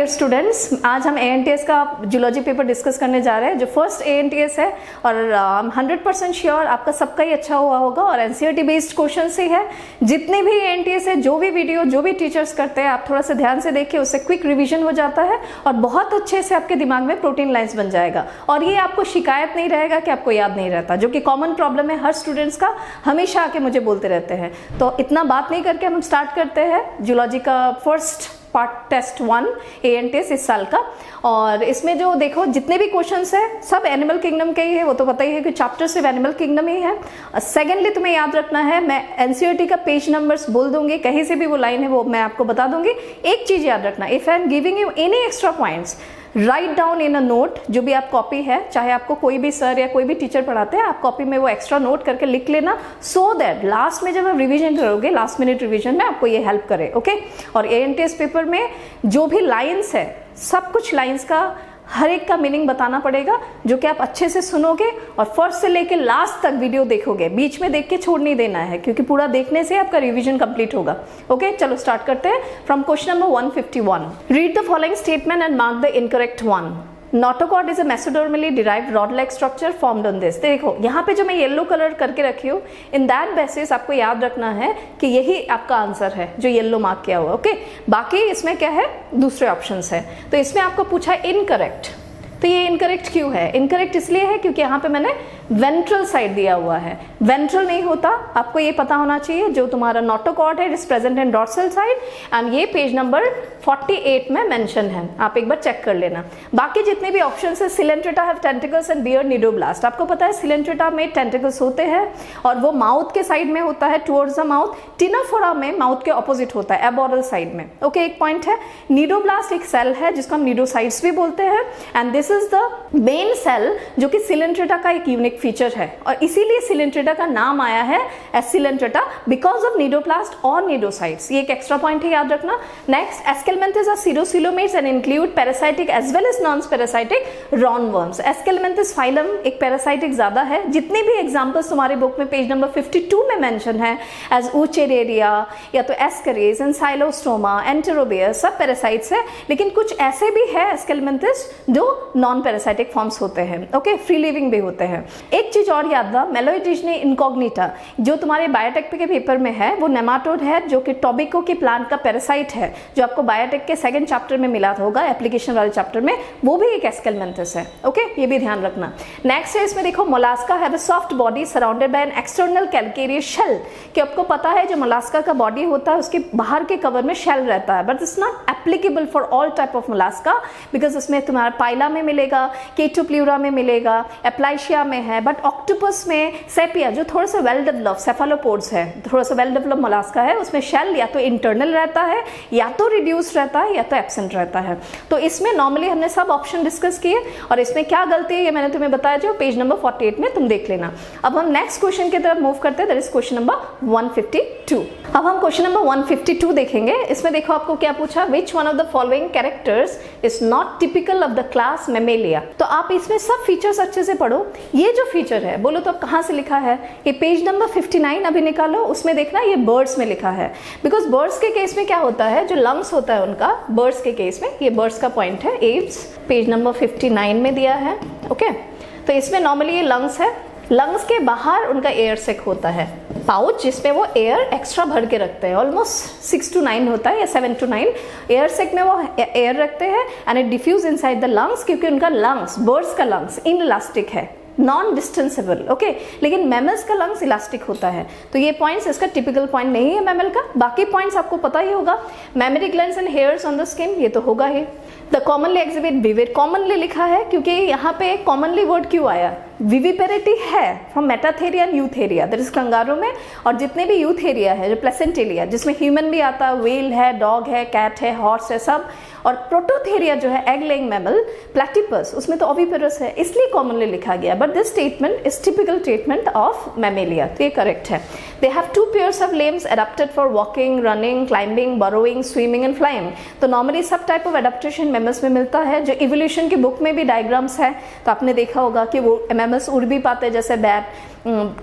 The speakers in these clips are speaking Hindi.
डियर स्टूडेंट्स, आज हम एएनटीएस का जूलॉजी पेपर डिस्कस करने जा रहे हैं जो फर्स्ट एएनटीएस है और 100% श्योर आपका सबका ही अच्छा हुआ होगा और एनसीईआरटी बेस्ड क्वेश्चन से है। जितने भी एएनटीएस है, जो भी वीडियो जो भी टीचर्स करते हैं, आप थोड़ा सा ध्यान से देखिए, उससे क्विक रिवीजन हो जाता है और बहुत अच्छे से आपके दिमाग में प्रोटीन लाइन्स बन जाएगा और ये आपको शिकायत नहीं रहेगा कि आपको याद नहीं रहता, जो कि कॉमन प्रॉब्लम है हर स्टूडेंट्स का, हमेशा आके मुझे बोलते रहते हैं। तो इतना बात नहीं करके हम स्टार्ट करते हैं जूलॉजी का फर्स्ट पार्ट टेस्ट 1 एएनटीएस इस साल का। और इसमें जो देखो जितने भी क्वेश्चंस है सब एनिमल किंगडम के ही है, वो तो पता ही है कि चैप्टर सिर्फ एनिमल किंगडम ही है। सेकेंडली तुम्हें याद रखना है, मैं एनसीईआरटी का पेज नंबर्स बोल दूंगी, कहीं से भी वो लाइन है वो मैं आपको बता दूंगी। एक चीज याद रखना, if I am giving you any extra points, write down in a note, जो भी आप कॉपी है, चाहे आपको कोई भी सर या कोई भी टीचर पढ़ाते हैं, आप कॉपी में वो एक्स्ट्रा नोट करके लिख लेना, सो दैट लास्ट में जब आप रिवीजन करोगे, लास्ट मिनट रिवीजन में आपको ये हेल्प करे। ओके। और एएनटीएस पेपर में जो भी लाइन्स है, सब कुछ लाइन्स का हर एक का मीनिंग बताना पड़ेगा, जो कि आप अच्छे से सुनोगे और फर्स्ट से लेके लास्ट तक वीडियो देखोगे, बीच में देख के छोड़ नहीं देना है, क्योंकि पूरा देखने से आपका रिवीजन कंप्लीट होगा। ओके, चलो स्टार्ट करते हैं from question number 151। Read the following statement and mark the incorrect one. Notochord is a मेसोडर्मली derived rod-like structure formed on this. देखो यहाँ पे जो मैं येलो कलर करके रखी हूँ, इन दैट बेसिस आपको याद रखना है कि यही आपका आंसर है जो येलो मार्क किया हुआ। ओके, बाकी इसमें क्या है, दूसरे ऑप्शंस है। तो इसमें आपको पूछा इनकरेक्ट, तो ये इनकरेक्ट क्यों है? इनकरेक्ट इसलिए है क्योंकि यहाँ पे मैंने वेंट्रल साइड दिया हुआ है, वेंट्रल नहीं होता, आपको ये पता होना चाहिए। जो तुम्हारा नोटोकॉर्ड है is present in dorsal side and ये पेज नंबर 48 में मेंशन है, आप एक बार चेक कर लेना। बाकी जितने भी ऑप्शंस है, Coelenterata have tentacles and bear cnidoblast, आपको पता है सिलेंट्रेटा में टेंटिकल्स होते हैं और वो माउथ के साइड में होता है, टुवर्ड्स द माउथ। टिनाफोरा में माउथ के ऑपोजिट होता है, एबोरल साइड में। ओके, एक पॉइंट है। निडोब्लास्ट एक सेल है जिसको हम निडोसाइट्स भी बोलते हैं and this is the main cell जो कि सिलेंट्रेटा का एक यूनिक फीचर है और इसीलिए सिलेंट्रेटा का नाम आया है as coelenterata because of cnidoblast और निडोसाइट्स। ये एक एक्स्ट्रा पॉइंट है, याद रखना। Next, aschelminthes are pseudocoelomates and include parasitic as well as non parasitic roundworms. Aschelminthes phylum एक पैरासाइटिक ज्यादा है। जितने भी एग्जांपल्स तुम्हारे बुक में पेज नंबर 52 में मेंशन है एज ऊचेरेरिया या तो एस्करेज, एंसाइलोस्टोमा, एंटेरोबियर, सब पैरासाइट्स है, लेकिन कुछ ऐसे भी है एस्केलमेंथिस जो नॉन पैरासाइटिक फॉर्म्स होते हैं। ओके, फ्री लिविंग भी होते हैं। एक चीज और याद रहा, मेलोइडिजने इनकॉग्निटा जो तुम्हारे बायोटेक के पेपर में है, वो नेमाटोड है जो कि टोबैको के प्लांट का पैरासाइट है, जो आपको बायोटेक के सेकंड चैप्टर में मिला होगा, एप्लीकेशन वाले चैप्टर में, वो भी एक एस्केलमेंथिस है। ओके, ये भी ध्यान रखना। नेक्स्ट है, इसमें देखो Mollusca have a soft body surrounded by an external calcareous shell, कि आपको पता है जो मोलास्का का बॉडी होता है उसके बाहर के कवर में शेल रहता है, but it's not applicable for all type of Mollusca because उसमें तुम्हारा पाइला में मिलेगा, केटोप्ल्यूरा में मिलेगा, एप्लाइशिया में है, बट ऑक्टोपस में सेपिया जो थोड़ा सा वेल डेवलप्ड सेफालोपोड्स है, थोड़ा सा वेल डेवलप्ड मोलास्का है, उसमें शेल या तो इंटरनल रहता है या तो रिड्यूस रहता है या तो एब्सेंट रहता है। तो इसमें नॉर्मली हमने सब ऑप्शन डिस्कस किए और इसमें क्या गलती है ये मैंने तुम्हें बताया, जो पेज नंबर 48 में तुम देख लेना। अब हम नेक्स्ट क्वेश्चन की तरफ मूव करते हैं, दैट इज क्वेश्चन नंबर 152। अब हम क्वेश्चन नंबर 152 देखेंगे। इसमें देखो आपको क्या पूछा, विच one of the following characters is not typical of the class Mammalia. तो आप इसमें सब फीचर्स अच्छे से पढ़ो। ये जो फीचर है बोलो तो कहाँ से लिखा है, ये पेज नंबर 59 अभी निकालो, उसमें देखना ये बर्ड्स में लिखा है। बिकॉज बर्ड्स के केस में क्या होता है, जो लंग्स होता है उनका, बर्ड्स के केस में ये बर्ड्स का पॉइंट है, एव्स पेज नंबर 59 में दिया है। ओके, तो इसमें नॉर्मली ये लंग्स है, लंग्स के बाहर उनका एयर सेक होता है, पाउच जिसमें वो एयर एक्स्ट्रा भर के रखते हैं, ऑलमोस्ट 6 to 9 होता है या 7 to 9 एयर सेक में वो एयर रखते हैं and it diffuse inside the lungs, क्योंकि उनका लंग्स, बर्ड्स का लंग्स इनइलास्टिक है, नॉन डिस्टेंसेबल। ओके, लेकिन मैमल्स का लंग्स इलास्टिक होता है। तो ये पॉइंट्स इसका टिपिकल पॉइंट नहीं है मैमल का। बाकी पॉइंट्स आपको पता ही होगा, mammary glands and hairs on the skin, ये तो होगा ही। The commonly exhibit vivid, commonly लिखा है क्योंकि यहाँ पे कॉमनली वर्ड क्यों आया, विविपेरिटी है from Metatheria and Eutheria, that is kangaroo में, और जितने भी यूथेरिया है जो प्लेसेंटेलिया जिसमें ह्यूमन भी आता है, वेल है, डॉग है, कैट है, हॉर्स है, सब, और प्रोटोथेरिया जो है एग लेइंग मैमल, प्लैटिपस, उसमें तो ओविपेरस है, इसलिए कॉमनली लिखा गया। But this statement is typical statement of Mammalia, तो ये करेक्ट है। They have 2 pairs of limbs adapted for walking, running, climbing, burrowing, swimming and flying। तो नॉर्मली सब टाइप ऑफ एडेप्टेशन मैमल्स में मिलता है। जो इवोल्यूशन की बुक में भी डायग्राम्स है, तो आपने देखा होगा कि वो मैमल्स उड़ भी पाते हैं जैसे बैट,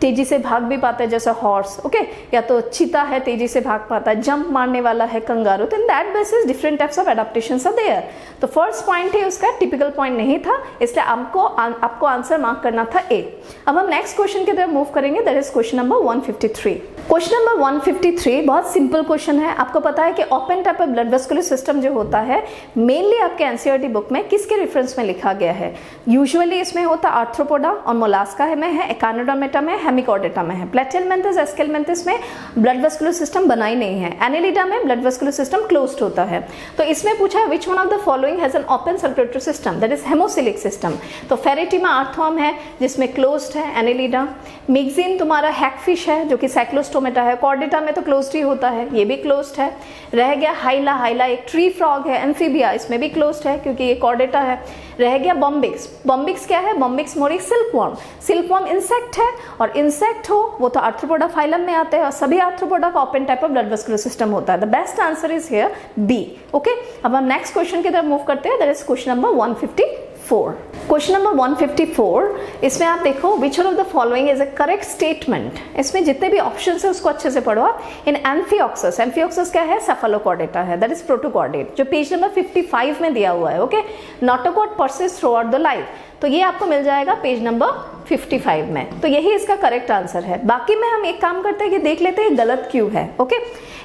तेजी से भाग भी पाते हैं जैसे हॉर्स, ओके, या तो चीता है तेजी से भाग पाता है, जंप मारने वाला है कंगारू। तो in that basis different types of adaptations are there. तो फर्स्ट पॉइंट है उसका टिपिकल पॉइंट नहीं था, इसलिए आपको आंसर मार्क करना था ए। अब हम नेक्स्ट क्वेश्चन की तरफ मूव करेंगे, that is question number 153। Question number 153 बहुत सिंपल क्वेश्चन है। आपको पता है कि open type of blood vascular system जो होता है मेनली आपके एनसीईआरटी बुक में किसके रेफरेंस में लिखा गया है? यूजुअली इसमें होता आर्थ्रोपोडा और मोलास्का में है, एकानोडर्मेटा में, हेमिकोडेटा में है। प्लेटिहेलमिन्थस एस्केलमिन्थस में ब्लड वेस्कुलर सिस्टम बना ही नहीं है। एनेलिडा में ब्लड वेस्कुलर सिस्टम क्लोज्ड होता है। तो इसमें पूछा है which one of the following has an open circulatory system, that is haemocoelic system. तो फेरेटिमा आर्थ्रॉम है जिसमें क्लोज्ड है एनेलिडा। मिक्सिन तुम्हारा हैगफिश है जो कि साइक्लोस्टोमेटा है। कॉर्डेटा में तो क्लोज्ड ही होता है, ये भी क्लोज्ड है। रह गया हाइला, हाइला एक ट्री फ्रॉग है। एम्फीबिया इसमें भी क्लोज्ड है क्योंकि ये कॉर्डेटा है। रह गया बॉम्बिक्स। बॉम्बिक्स क्या है? Bombyx mori silkworm. Silkworm insect है और इंसेक्ट हो वो तो आर्थ्रोपोडा फाइलम में आते हैं और सभी आर्थ्रोपोडा का open type of blood vascular system होता है। The best answer is here B. Okay, अब हम नेक्स्ट क्वेश्चन की तरफ मूव करते हैं, that is question number 154। Question number 154, इसमें आप देखो which one of the following is a correct statement. इसमें जितने भी ऑप्शन है उसको अच्छे से पढ़ो। इन एम्फियोक्सस, एम्फियोक्सस क्या है? सेफालोकॉर्डेटा है, दैट इज प्रोटोकॉर्डेट, जो पेज नंबर 55 में दिया हुआ है। Okay, notochord persist throughout the life, तो ये आपको मिल जाएगा पेज नंबर 55 में। तो यही इसका करेक्ट आंसर है। बाकी में हम एक काम करते हैं कि देख लेते हैं गलत क्यों है। ओके,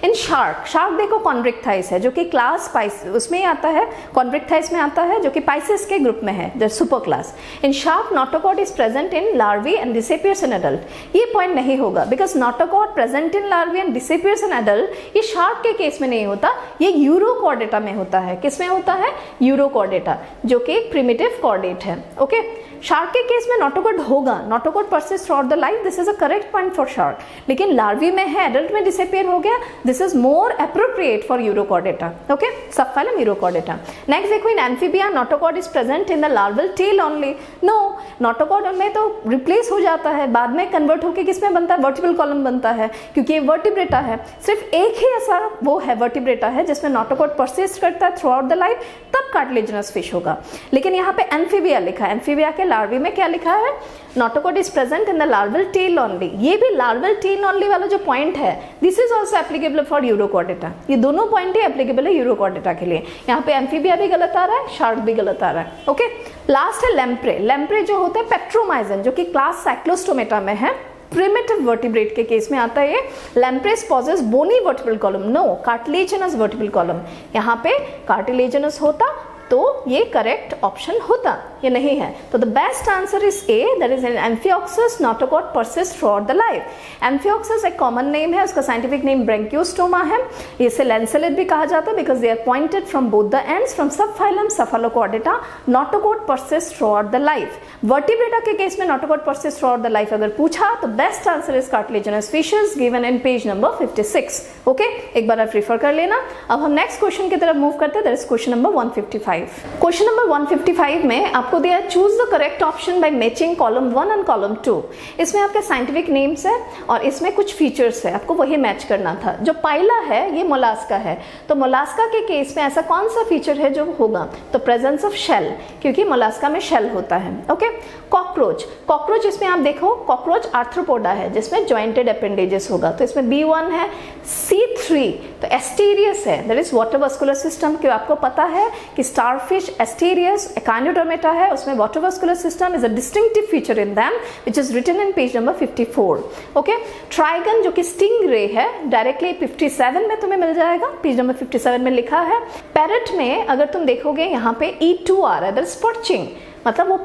इन शार्क, शार्क देखो कॉन्ड्रिक्थाइस है जो कि क्लास पाइस उसमें ही आता है, कॉन्ड्रिक्थाइस में आता है जो कि पाइसेस के ग्रुप में है, the super class. In shark notochord is present in larvae and disappears in adult. ये पॉइंट नहीं होगा because notochord present in larvae and disappears in adult ये शार्क के केस में नहीं होता, ये यूरोकॉर्डेटा में होता है। किस में होता है? यूरोकॉर्डेटा, जो कि एक प्रिमिटिव कॉर्डेट है। ओके, शार्क के केस में नोटोकॉर्ड होगा, notochord persist throughout the life, this is a correct point for shark. लेकिन लार्वी में है, एडल्ट में डिसअपीयर हो गया, this is more appropriate for urochordata. Okay, subphylum urochordata. Next देखो, in amphibia notochord is present in the larval tail only. No, notochord में तो रिप्लेस हो जाता है, बाद में कन्वर्ट होकर किसमें बनता है? वर्टिब्रल कॉलम बनता है, क्योंकि ये वर्टिब्रेटा है। सिर्फ एक ही ऐसा वो है वर्टिब्रेटा है जिसमें नोटोकॉर्ड परसिस्ट करता है थ्रू आउट द लाइफ, तब कार्टिलेजिनस फिश होगा। लेकिन यहाँ पे एम्फीबिया लिखा है, एम्फीबिया के लार्वी में क्या लिखा है? Notochord is present in the larval tail only. ये भी लार्वल टेल ओनली वाला जो पॉइंट है, this is also applicable for urochordata. ये दोनों पॉइंट ही एप्लीकेबल है यूरोकॉर्डेटा के लिए। यहाँ पे एम्फीबिया भी गलत आ रहा है, शार्क भी गलत आ रहा है। ओके, लास्ट है लेम्प्रे। लेम्प्रे जो होता है पेट्रोमाइजन, जो कि क्लास साइक्लोस्टोमेटा में है, प्रिमिटिव वर्टिब्रेट के केस में आता है ये। Lampreys possess bony vertebral column, no cartilaginous vertebral column. यहाँ पे कार्टिलेजिनस होता तो ये करेक्ट ऑप्शन होता, ये नहीं है। तो the best answer is a, that is an amphioxus notochord persist throughout the life. Amphioxus एक कॉमन नेम है, उसका साइंटिफिक नेम ब्रेंकियोस्टोमा है। इसे लैंसेलेट भी कहा जाता है because they are pointed from both the ends from subphylum cephalochordata. Notochord persist throughout the life. Vertebrata के केस में notochord persist throughout the life अगर पूछा तो best answer is cartilaginous fishes given in page number 56। Okay, एक बार आप रेफर कर लेना। अब हम नेक्स्ट क्वेश्चन की तरफ मूव करते हैं, that is question number 155। Question number 155 में आपको दिया choose the correct option by matching column 1 and column 2। इसमें आपके साइंटिफिक नेम्स है और इसमें कुछ फीचर्स है, आपको वही मैच करना था। जो पाइला है ये मोलास्का है, तो मोलास्का के केस में ऐसा कौन सा फीचर है जो होगा? तो प्रेजेंस ऑफ शेल, क्योंकि मोलास्का में शेल होता है। ओके, कॉकरोच, कॉकरोच इसमें आप देखो कॉकरोच आर्थ्रोपोडा है जिसमें जॉइंटेड अपेंडेजेस होगा, तो इसमें B1 है। C3 तो एस्टेरियस है, that is water vascular system, क्यों आपको पता है कि स्टारफिश एस्टेरियस एकाइनोडर्मेटा है, उसमें water vascular system is a distinctive feature in them which is written in page number 54। Okay, trygon जो कि स्टिंग रे है डायरेक्टली 57 में तुम्हें मिल जाएगा, पेज नंबर 57 में लिखा है। पैरट में अगर तुम देखोगे यहाँ पे E2 आ रहा है, दैट इज पर्चिंग, मतलब वो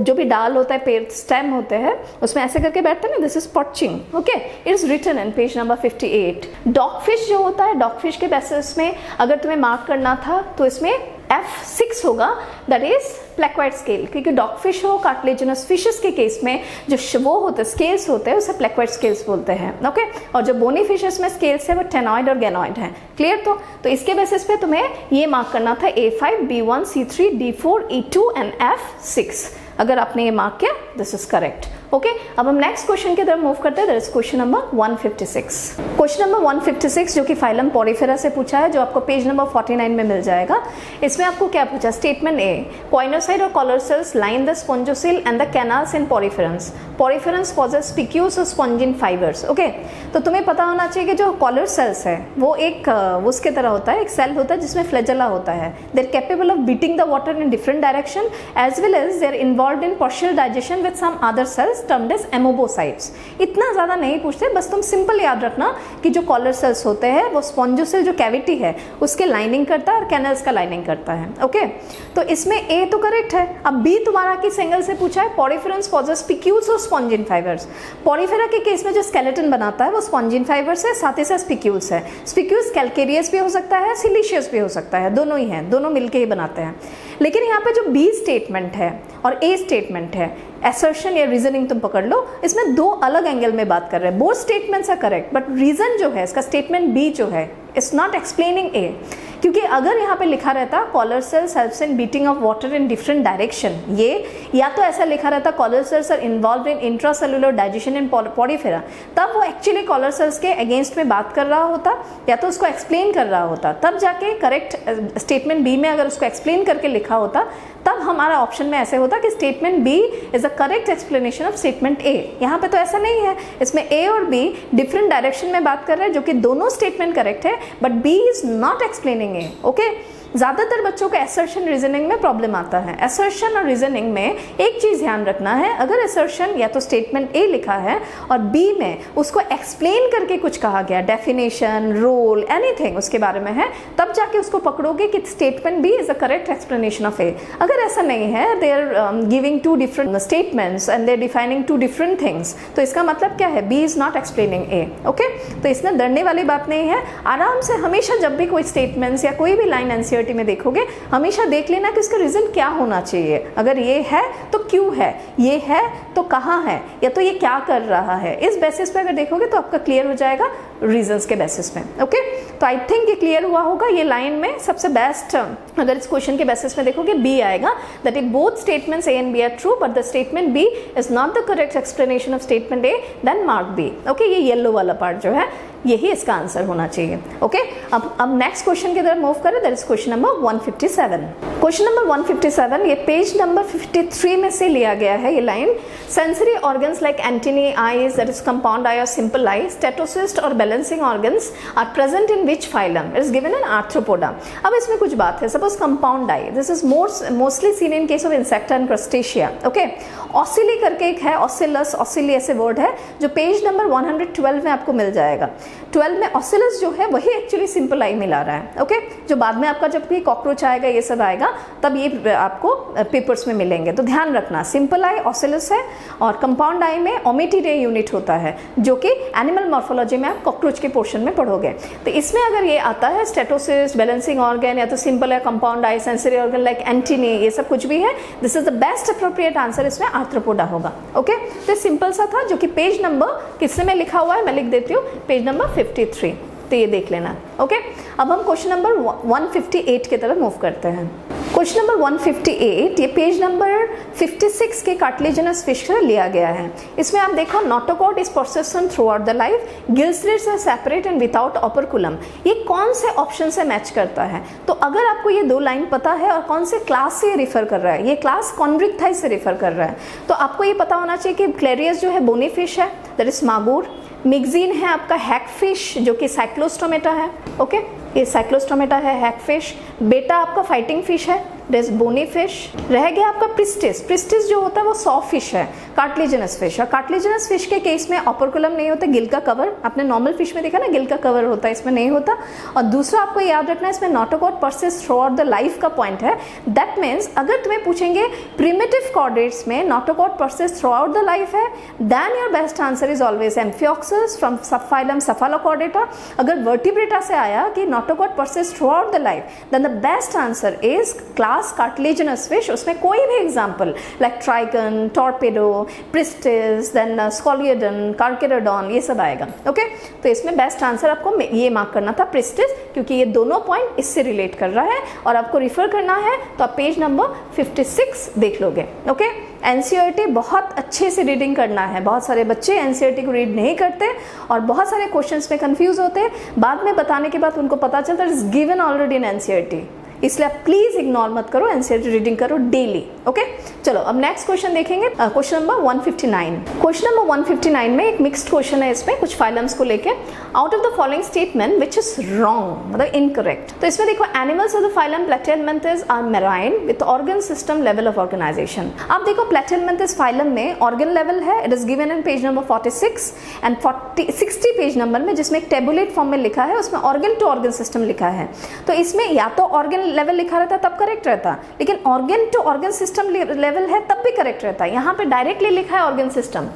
जो भी डाल होता है, पेड़ स्टेम होते हैं, उसमें ऐसे करके बैठते हैं ना, this is perching. Okay, it is written in page number 58। Dogfish जो होता है, डॉगफिश के बेसिस में अगर तुम्हें मार्क करना था तो इसमें F6 होगा, दैट इज प्लेक्वाइड स्केल, क्योंकि डॉगफिश हो, कार्टिलेजिनस फिशेस के केस में जो वो होते स्केल्स होते हैं उसे प्लेक्वाइड स्केल्स बोलते हैं, ओके। और जो बोनी फिशेस में स्केल्स है वो टेनॉइड और गैनॉइड है, क्लियर। तो इसके बेसिस पे तुम्हें ये मार्क करना था A5, B1, C3, D4, E2 and F6। अगर आपने ये मार्क किया दिस इज करेक्ट, ओके। अब हम नेक्स्ट क्वेश्चन की तरफ मूव करते हैं, that is question number 156। Question number 156 जो कि फाइलम पोरिफेरा से पूछा है, जो आपको पेज नंबर 49 में मिल जाएगा। इसमें आपको क्या पूछा, स्टेटमेंट ए, पॉइनोसाइट और collar cells line the spongocoel and the canals in poriferans, poriferans possess spicules और स्पॉन्जिन फाइबर्स, ओके। तो तुम्हें पता होना चाहिए कि जो कॉलर सेल्स है वो एक उसके तरह होता है, एक सेल होता है जिसमें फ्लैजेला होता है। They are capable of beating the water in different direction as well as they are involved in partial digestion with some other cells termed as amoebocytes. इतना ज्यादा नहीं पूछते, बस तुम सिंपल याद रखना कि जो कॉलर सेल्स होते हैं वो स्पॉन्जोसेल जो कैविटी है उसके लाइनिंग करता है और कैनल्स का लाइनिंग करता है, ओके। तो इसमें ए तो करेक्ट है। अब बी तुम्हारा किस एंगल से पूछा है, पोरिफेरंस पॉजेस स्पिक्यूल्स और स्पॉन्जिन फाइबर्स। पोरिफेरा के केस में जो स्केलेटन बनाता है वो स्पॉन्जिन फाइबर्स है, साथ ही साथ स्पिक्यूल्स है। स्पिक्यूल्स कैल्केरियस भी हो सकता है, सिलिशियस भी हो सकता है, दोनों ही हैं, दोनों मिलके ही बनाते हैं। लेकिन यहाँ पे जो बी स्टेटमेंट है और ए स्टेटमेंट है, असर्शन या रीजनिंग तुम पकड़ लो, इसमें दो अलग एंगल में बात कर रहे हैं। Both statements are correct, but reason जो है इसका स्टेटमेंट बी जो है इट्स नॉट एक्सप्लेनिंग ए, क्योंकि अगर यहाँ पे लिखा रहता collar cells helps in beating of water in different direction, ये या तो ऐसा लिखा रहता collar cells are involve in intracellular digestion in Porifera, तब वो एक्चुअली कॉलर सेल्स के अगेंस्ट में बात कर रहा होता या तो उसको एक्सप्लेन कर रहा होता, तब जाके करेक्ट स्टेटमेंट बी में अगर उसको एक्सप्लेन करके लिखा होता तब हमारा ऑप्शन में ऐसे होता कि statement B is a correct explanation of statement A. यहाँ पे तो ऐसा नहीं है, इसमें ए और बी डिफरेंट डायरेक्शन में बात कर रहे हैं, जो कि दोनों स्टेटमेंट करेक्ट है, but B is not explaining A, okay. ज़्यादातर बच्चों को असर्शन रीजनिंग में प्रॉब्लम आता है। असर्शन और रीजनिंग में एक चीज़ ध्यान रखना है, अगर असर्शन या तो स्टेटमेंट ए लिखा है और बी में उसको एक्सप्लेन करके कुछ कहा गया, डेफिनेशन, रोल, एनीथिंग उसके बारे में है, तब जाके उसको पकड़ोगे कि statement B is a correct explanation of A. अगर ऐसा नहीं है, they are giving two different statements and they are defining two different things, तो इसका मतलब क्या है, B is not explaining A, okay. तो इसमें डरने वाली बात नहीं है, आराम से हमेशा जब भी कोई स्टेटमेंट्स या कोई भी लाइन एनसीईआरटी में देखोगे हमेशा देख लेना कि उसका रीजन क्या होना चाहिए। अगर ये है तो क्यों है, ये है तो कहाँ है, या तो ये क्या कर रहा है, इस बेसिस पे अगर देखोगे तो आपका क्लियर हो जाएगा रीजंस के बेसिस पे, ओके। तो आई थिंक ये क्लियर हुआ होगा। ये लाइन में सबसे बेस्ट अगर इस क्वेश्चन के बेसिस में देखोगे बी आएगा, that if both statements A and B are true but the statement B is not the correct explanation of statement A, then mark B, okay. ये येलो वाला पार्ट जो है यही इसका आंसर होना चाहिए, ओके। अब नेक्स्ट क्वेश्चन की तरफ मूव करें, that is question number 157। Question number 157 ये पेज नंबर 53 में से लिया गया है। ये line, sensory organs like antennae, eyes, that is compound eye और सिंपल आई, स्टेटोसिस्ट और balancing organs are present in which phylum, it is given in arthropoda. अब इसमें कुछ बात है, suppose compound eye, this is mostly seen in case of insecta and crustacea, okay. Ocelli करके एक है, ऑसिलस, ऑसिली ऐसे वर्ड है जो पेज नंबर 112 में आपको मिल जाएगा। 12 में ऑसिलस जो है वही एक्चुअली सिंपल आई मिला रहा है, ओके। जो बाद में आपका जब भी कॉकरोच आएगा ये सब आएगा तब ये आपको पेपर्स में मिलेंगे, तो ध्यान रखना सिंपल आई ऑसिलस है और कंपाउंड आई में ओमेटिडे यूनिट होता है जो कि एनिमल मॉर्फोलॉजी में आप कॉकरोच के पोर्शन में पढ़ोगे। तो इसमें अगर ये आता है स्टेटोसिस्ट, बैलेंसिंग ऑर्गन, या तो सिंपल है कंपाउंड आई, सेंसरी ऑर्गन लाइक एंटीनी, ये सब कुछ भी है, this is the best appropriate answer इसमें आर्थ्रोपोडा होगा, ओके। तो सिंपल सा था जो कि पेज नंबर किससे में लिखा हुआ है, मैं लिख देती हूँ, पेज नंबर 53, तो ये देख लेना, ओके। अब हम क्वेश्चन नंबर 158 की तरफ मूव करते हैं। क्वेश्चन नंबर 158 ये पेज नंबर 56 के कार्टिलेजिनस फिश से लिया गया है। इसमें आप देखो, notochord is persistent throughout the life, gill slits are separate and without operculum. ये कौन से ऑप्शन से मैच करता है? तो अगर आपको ये दो लाइन पता है और कौन से क्लास से रिफर कर रहा है, ये क्लास कॉन्व्रिक्थाई से रिफर कर रहा है, तो आपको ये पता होना चाहिए कि क्लेरियस जो है बोनी फिश है, दैट इज मागुर। मिक्जीन है आपका हैक फिश जो कि साइक्लोस्टोमेटा है, ओके, ये साइक्लोस्टोमेटा है, हैक फिश। बेटा आपका फाइटिंग फिश है, दैट इज बोनी फिश। रह गया आपका प्रिस्टिस। प्रिस्टिस जो होता है वो सॉ फिश है, कार्टिलेजिनस फिश। और कार्टिलेजिनस फिश के केस में ऑपरकुलम नहीं होता, गिल का कवर, आपने नॉर्मल फिश में देखा ना गिल का कवर होता है, इसमें नहीं होता। और दूसरा आपको याद रखना है, इसमें notochord persist throughout the life का पॉइंट है। दैट मीन्स अगर तुम्हें पूछेंगे प्रिमिटिव कॉर्डेट्स में notochord persist throughout the life है, then your best answer is always amphioxus from subphylum cephalochordata. अगर वर्टिब्रेटा से आया कि notochord persist throughout the life, then the best answer is class glass cartilaginous fish, उसमें कोई भी example like trygon, torpedo, pristis, then scoliodon, carcharodon, ये सब आएगा। ओके, तो इसमें बेस्ट आंसर आपको ये मार्क करना था प्रिस्टिस, क्योंकि ये दोनों पॉइंट इससे रिलेट कर रहा है और आपको रिफर करना है तो आप पेज नंबर 56 देख लोगे। ओके, एनसीईआरटी बहुत अच्छे से रीडिंग करना है। बहुत सारे बच्चे एनसीईआरटी को रीड नहीं करते और बहुत सारे क्वेश्चंस में कंफ्यूज होते हैं, बाद में बताने के बाद उनको पता चलता है is given already in NCERT, इसलिए आप प्लीज इग्नोर मत करो, एनसीईआरटी रीडिंग करो डेली। ओके, चलो अब नेक्स्ट क्वेश्चन देखेंगे, क्वेश्चन नंबर 159। क्वेश्चन नंबर 159 में एक मिक्स्ड क्वेश्चन है, इसमें कुछ फाइलम्स को लेके, out of the following statement which is wrong, मतलब इनकरेक्ट। तो इसमें देखो, animals of the phylum platyhelminthes are marine with organ system level of organisation. आप देखो प्लैटिहेलमिन्थेस फाइलम में ऑर्गन लेवल है, it is given in page number 46 and 60 page number में, जिसमें एक टेबुलेट फॉर्म में लिखा है, उसमें ऑर्गन टू ऑर्गन सिस्टम लिखा है। तो इसमें या तो ऑर्गन लेवल लिखा रहता तब करेक्ट रहता, लेकिन organ to organ system level है तब भी करेक्ट रहता है। यहाँ पे डायरेक्टली लिखा है ऑर्गन सिस्टम,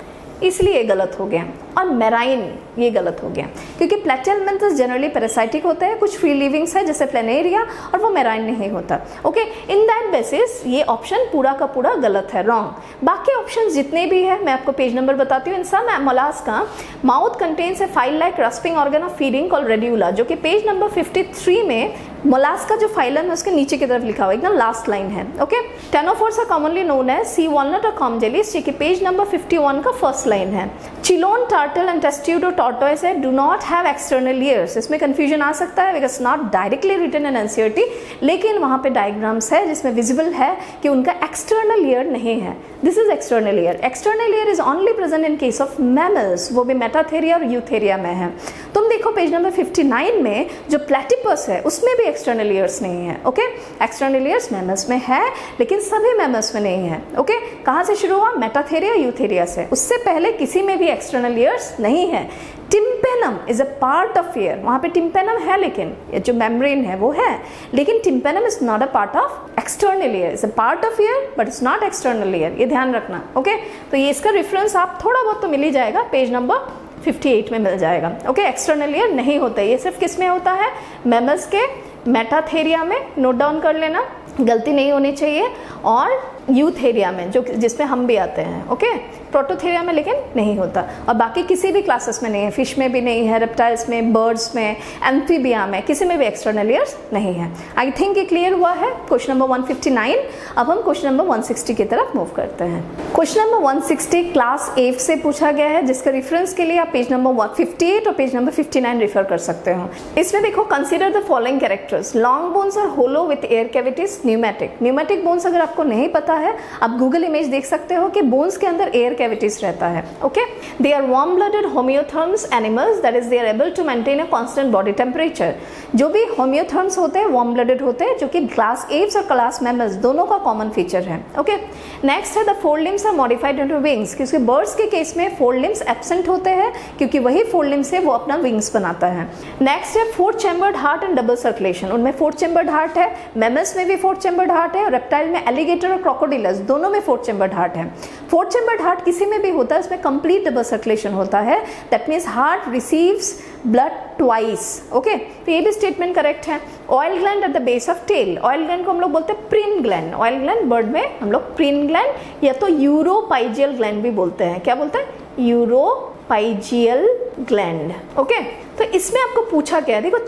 इसलिए गलत हो गया। और मेराइन ये गलत हो गया, क्योंकि प्लैटिहेलमिन्थेस जनरली पैरासाइटिक होते हैं, कुछ फ्री लिविंग्स है जैसे प्लेनेरिया, और वो मेराइन नहीं होता। ओके, इन दैट बेसिस ये ऑप्शन पूरा का पूरा गलत है, रॉन्ग। बाकी ऑप्शन जितने भी है मैं आपको पेज नंबर बताती हूँ। In some mollusca mouth contains a file like rasping organ of feeding called radula, जो कि पेज नंबर 53 में मोलास्का जो फाइलम है उसके नीचे की तरफ लिखा हुआ एकदम लास्ट लाइन है। Okay, ctenophores are commonly known as sea walnut और कॉम जेलीज, जो कि पेज नंबर 51 का फर्स्ट लाइन है। Chelone turtle and testudo tortoise do not have external ears. इसमें कंफ्यूजन आ सकता है because not directly written in NCERT, लेकिन वहां पे डायग्राम्स है जिसमें विजिबल है कि उनका एक्सटर्नल ईयर नहीं है। This is external ear. External ear is only present in case of mammals, वो भी मेटाथेरिया और यूथेरिया में है। तुम देखो पेज नंबर 59 में जो प्लेटिपस है उसमें भी एक्सटर्नल ईयर्स नहीं है। ओके, एक्सटर्नल ईयर्स मैमल्स में है लेकिन सभी मैमल्स में नहीं है। ओके, कहाँ से शुरू हुआ? मेटाथेरिया यूथेरिया से, उससे पहले किसी में भी एक्सटर्नल ईयर्स नहीं है। Tympanum is a part of year, वहां पे टिम्पेनम है, लेकिन ये जो मेम्ब्रेन है वो है, लेकिन tympanum is not a part of external ear, is a part of year but it's not external ear, ये ध्यान रखना। ओके, तो ये इसका रेफरेंस आप थोड़ा बहुत तो मिल ही जाएगा, पेज नंबर 58 में मिल जाएगा। ओके, एक्सटर्नल ईयर नहीं होता, ये सिर्फ किस में होता है? मैमल्स के मेटाथेरिया में, नोट डाउन कर लेना, गलती नहीं होनी चाहिए, और यूथेरिया में जो जिसमें हम भी आते हैं। ओके, प्रोटोथेरिया में लेकिन नहीं होता, और बाकी किसी भी क्लासेस में नहीं है, फिश में भी नहीं है, रेप्टाइल्स में, बर्ड्स में, एम्फीबिया में, किसी में भी एक्सटर्नल ईयर्स नहीं है। आई थिंक ये क्लियर हुआ है क्वेश्चन नंबर 159। अब हम क्वेश्चन नंबर 160 की तरफ मूव करते हैं। क्वेश्चन नंबर 160 क्लास 8 से पूछा गया है, जिसका रेफरेंस के लिए आप पेज नंबर 158 और पेज नंबर 59 रेफर कर सकते हो। इसमें देखो, consider the following characters. Long bones are hollow with air cavities. Pneumatic bones अगर आपको नहीं पता है, आप गूगल इमेज देख सकते हो कि बोन्स के अंदर एयर कैविटीज रहता है। Okay, they are warm blooded homeotherms animals, that is they are able to maintain a constant body temperature. जो भी होम्योथर्म्स होते हैं वार्म ब्लडेड होते हैं, जो कि क्लास एप्स और क्लास मैमल्स दोनों का कॉमन फीचर है। ओके, नेक्स्ट है the fore limbs are modified into wings, क्योंकि बर्ड्स के केस में फोर लिम्स एब्सेंट होते हैं, क्योंकि वही फोर लिम्स से वो अपना विंग्स बनाता है। नेक्स्ट है four chambered heart and double circulation, उनमें फोर चैम्बर्ड हार्ट है, मैमल्स में भी फोर चैम्बर्ड हार्ट है, और रेप्टाइल में एलिगेटर और क्रोकोडिलस दोनों में फोर चैम्बर्ड हार्ट है। फोर चैम्बर्ड हार्ट किसी में भी होता है, उसमें कंप्लीट डबल सर्कुलेशन होता है, that means heart receives blood twice. Okay, तो ये भी स्टेटमेंट करेक्ट है। Oil gland at the base of tail, oil gland को हम लोग बोलते हैं preen gland. Oil gland bird में हम लोग प्रीन ग्लैंड या तो यूरोपाइजियल ग्लैंड भी बोलते हैं। क्या बोलते हैं? Uropygial gland. ओके, तो इसमें आपको पूछा गया, देखो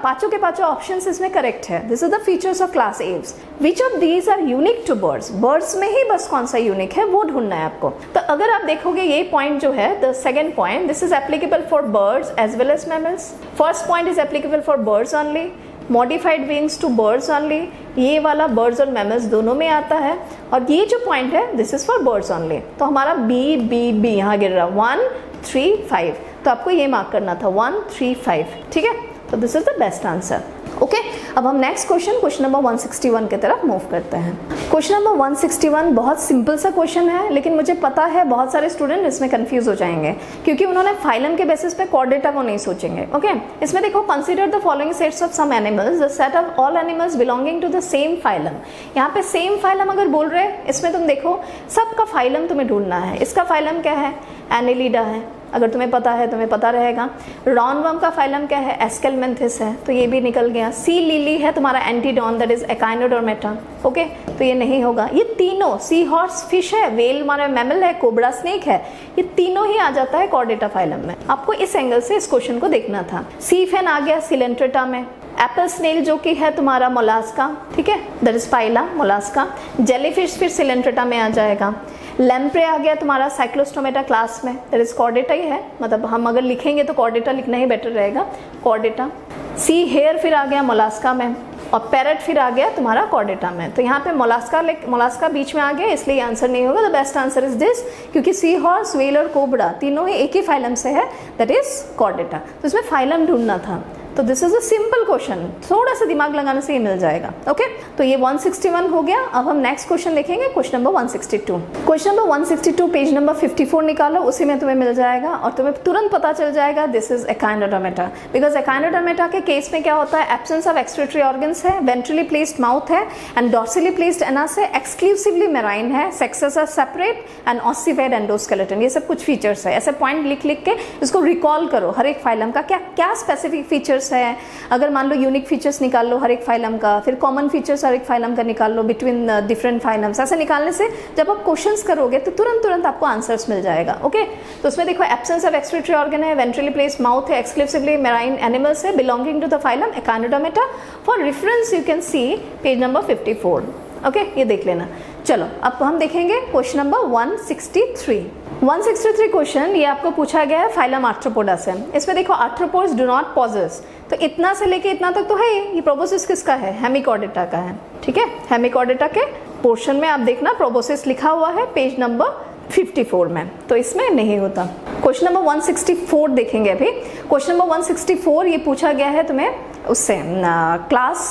पांचों के पांचों ऑप्शंस इसमें करेक्ट है। This is the features of class Aves. Which of these are unique to birds? Birds में ही बस कौन सा यूनिक है वो ढूंढना है आपको। तो अगर आप देखोगे ये पॉइंट जो है, the second point, this is applicable for birds as well as mammals. First point is applicable for birds only, modified wings to birds only, ये वाला बर्ड्स और मैमल्स दोनों में आता है। और ये जो पॉइंट है, this is for birds only. तो हमारा बी बी बी यहाँ गिर रहा, 1 3 5, तो आपको ये मार्क करना था 1 3 5। ठीक है, तो this is the best answer. Okay, अब हम नेक्स्ट क्वेश्चन नंबर 161 की तरफ मूव करते हैं। क्वेश्चन नंबर 161 बहुत सिंपल सा क्वेश्चन है, लेकिन मुझे पता है बहुत सारे स्टूडेंट इसमें कंफ्यूज हो जाएंगे, क्योंकि उन्होंने फाइलम के बेसिस पे कॉर्डेटा को नहीं सोचेंगे। ओके, इसमें देखो, consider the following sets of some animals, the set of all animals belonging to the same phylum. यहाँ पे सेम फाइलम अगर बोल रहे हैं, इसमें तुम देखो सबका फाइलम तुम्हें ढूंढना है। इसका फाइलम क्या है? एनेलिडा है, अगर तुम्हें पता है तुम्हें पता रहेगा। रॉनवर्म का फाइलम क्या है, एस्केलमेंथिस है, तो ये भी निकल गया। सी लिली है तुम्हारा Antedon, that is echinodermata, okay, तो ये नहीं होगा। ये तीनों, सी हॉर्स फिश है, वेल हमारा मैमल है, कोबरा स्नेक है, ये तीनों ही आ जाता है कॉर्डेटा फाइलम में। आपको इस एंगल से इस क्वेश्चन को देखना था। सी फेन आ गया सिलेंट्रेटा में। एप्पल स्नेल जो कि है तुम्हारा मोलास्का, ठीक है, that is phyla Mollusca. Jellyfish फिर सिलेंट्रेटा में आ जाएगा। लैम्प्रे आ गया तुम्हारा साइक्लोस्टोमेटा क्लास में, दैट इज कॉर्डेटा ही है, मतलब हम अगर लिखेंगे तो कॉर्डेटा लिखना ही बेटर रहेगा, कॉर्डेटा। सी हेयर फिर आ गया मोलास्का में, और पैरट फिर आ गया तुम्हारा कॉर्डेटा में। तो यहाँ पे मोलास्का बीच में आ गया, इसलिए आंसर नहीं होगा। The best answer is this, क्योंकि सी हॉर्स, व्हेल और कोबरा तीनों ही एक ही फाइलम से है, दैट इज कॉर्डेटा। तो इसमें फाइलम ढूंढना था। तो this is a simple question, थोड़ा सा दिमाग लगाने से ये मिल जाएगा, ओके। तो ये 161 हो गया। अब हम नेक्स्ट क्वेश्चन देखेंगे, question number 162। Question number 162 page number 54 निकालो, उसी में तुम्हें मिल जाएगा और तुम्हें तुरंत पता चल जाएगा this is Echinodermata. Because Echinodermata के केस में क्या होता है, एब्सेंस ऑफ एक्सक्रीटरी ऑर्गन्स है, वेंट्रली प्लेस्ड माउथ है एंड डॉर्सली प्लेस्ड एनस है, एक्सक्लूसिवली मेराइन है, sexes are separate and ossified endoskeleton. ये सब कुछ फीचर्स है, ऐसे पॉइंट लिख लिख के इसको रिकॉल करो, हर एक फाइलम का क्या क्या स्पेसिफिक फीचर्स है। अगर मान लो यूनिक फीचर्स निकाल लो हर एक फाइलम का, फिर कॉमन फीचर्स हर एक फाइलम का निकाल लो बिटवीन डिफरेंट फाइलम्स। ऐसे निकालने से जब आप क्वेश्चंस करोगे तो तुरंत आपको आंसर्स मिल जाएगा, ओके। तो उसमें देखो एब्सेंस ऑफ एक्सक्रीटरी ऑर्गन है, वेंट्रली प्लेस्ड माउथ है, एक्सक्लूसिवली मेराइन एनिमल्स है, belonging to the phylum Echinodermata. For reference you can see page number 54, okay, ये देख लेना। चलो अब हम देखेंगे क्वेश्चन नंबर 163। 163 क्वेश्चन ये आपको पूछा गया है फाइलम आर्थ्रोपोडा से। इसमें देखो आर्थ्रोपोड्स डू नॉट पॉजेस, तो इतना से लेके इतना तक तो है। ये प्रोबोसिस किसका है, हेमिकॉर्डेटा का है, ठीक है। हेमिकॉर्डेटा के पोर्शन में आप देखना प्रोबोसिस लिखा हुआ है पेज नंबर 54 में, तो इसमें नहीं होता। क्वेश्चन नंबर 164 देखेंगे अभी। क्वेश्चन नंबर 164 ये पूछा गया है तुम्हें उससे class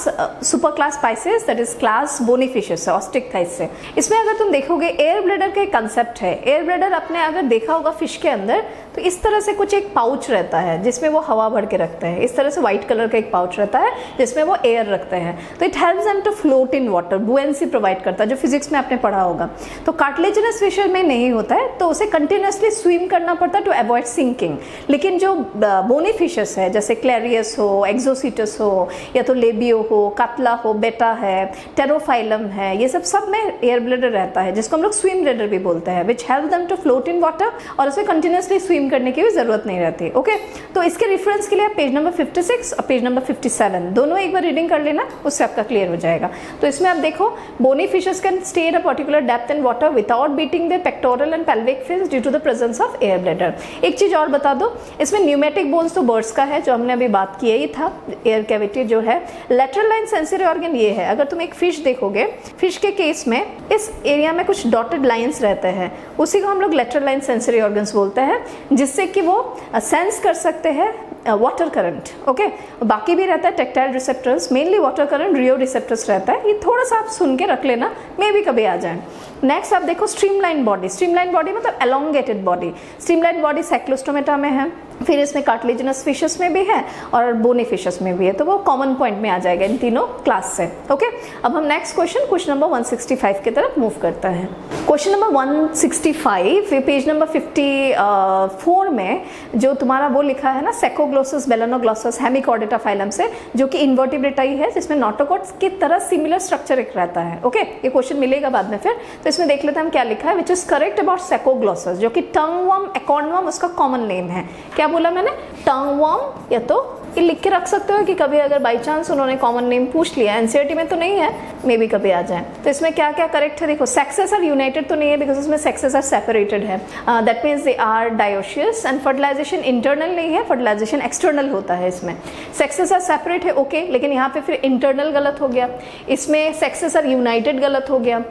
super class spices, that is class बोनीफिशेस से, ऑस्ट्रिकथाइस से। इसमें अगर तुम देखोगे एयर ब्लैडर का एक कंसेप्ट है। एयर ब्लैडर अपने अगर देखा होगा फिश के अंदर, तो इस तरह से कुछ एक पाउच रहता है जिसमें वो हवा भर के रखते हैं। इस तरह से व्हाइट कलर का एक पाउच रहता है जिसमें वो एयर रखते हैं। तो it helps them to float in water, buoyancy provide करता है, जो फिजिक्स में आपने पढ़ा होगा। तो कार्टिलेजिनस फिशर में नहीं होता है, तो उसे कंटिन्यूसली स्विम करना पड़ता है टू अवॉइड सिंकिंग। लेकिन जो बोनी फिशेस है, जैसे क्लेरियस हो, एक्सोसीटस हो, या तो लेबियो हो, कातला हो, बेटा है, टेरोफाइलम है, ये सब में एयर ब्लैडर रहता है, जिसको हम लोग स्विम ब्लैडर भी बोलते हैं, which help them to float in water, और उसे कंटिन्यूसली स्विम करने की भी जरूरत नहीं रहती, ओके। तो इसके रेफरेंस के लिए आप पेज नंबर 56 और पेज नंबर 57 दोनों एक बार रीडिंग कर लेना, उससे आपका क्लियर हो जाएगा। तो इसमें आप देखो bony fishes can stay at a particular depth in water without beating their pectoral and pelvic fins due to the presence of air bladder. एक चीज और बता दो, इसमें न्यूमेटिक बोन्स तो बर्ड्स का है, जो हमने अभी बात किया ही था। एयर कैविटी जो है, लेटरल लाइन सेंसरी ऑर्गन ये है। अगर तुम एक फिश देखोगे, फिश के केस में इस एरिया में कुछ डॉटेड लाइंस रहते हैं, उसी को हम लोग लेटरल लाइन सेंसरी ऑर्गन्स बोलते हैं, जिससे कि वो सेंस कर सकते हैं वाटर करंट, ओके। बाकी भी रहता है tactile receptors, mainly water current rheo receptors रहता है। ये थोड़ा सा आप सुन के रख लेना, मे भी कभी आ जाए। नेक्स्ट आप देखो स्ट्रीमलाइन बॉडी। स्ट्रीमलाइन बॉडी मतलब elongated body. Streamline body Cyclostomata में है, फिर इसमें कार्टिलेजिनस फिशेस में भी है और बोनी फिशेस में भी है, तो वो कॉमन पॉइंट में आ जाएगा इन तीनों क्लास से, ओके। अब हम नेक्स्ट क्वेश्चन नंबर 165 की तरफ मूव करते हैं। क्वेश्चन नंबर 165 पेज नंबर 54 में जो तुम्हारा वो लिखा है ना, सेकोग्लोसस बेलेनोग्लोसस हेमिकॉर्डेटा फाइलम से, जो कि इन्वर्टिब्रेटा ही है, जिसमें नोटोकॉट्स की तरह सिमिलर स्ट्रक्चर एक रहता है, ओके। ये क्वेश्चन मिलेगा बाद में फिर, तो इसमें देख लेते हैं हम क्या लिखा है। विच इज करेक्ट अबाउट सेकोग्लोसस, जो कि टंगवर्म एकॉर्नवर्म उसका कॉमन नेम है। क्या बोला मैंने, टंगवर्म, या तो ये लिख के रख सकते हो कि कभी अगर बाई चांस उन्होंने कॉमन नेम पूछ लिया, एनसीईआरटी में तो नहीं है, मे बी कभी आ जाए। तो इसमें क्या क्या करेक्ट है देखो, सेक्सेस आर यूनाइटेड तो नहीं है, बिकॉज उसमें सेक्सेस आर सेपरेटेड है, that means they are dioecious, and fertilization internal नहीं है, फर्टिलाइजेशन एक्सटर्नल होता है इसमें। सेक्सेस आर सेपरेट है, ओके, लेकिन यहाँ पे फिर इंटरनल गलत हो गया, इसमें सेक्सेस आर यूनाइटेड गलत हो गया।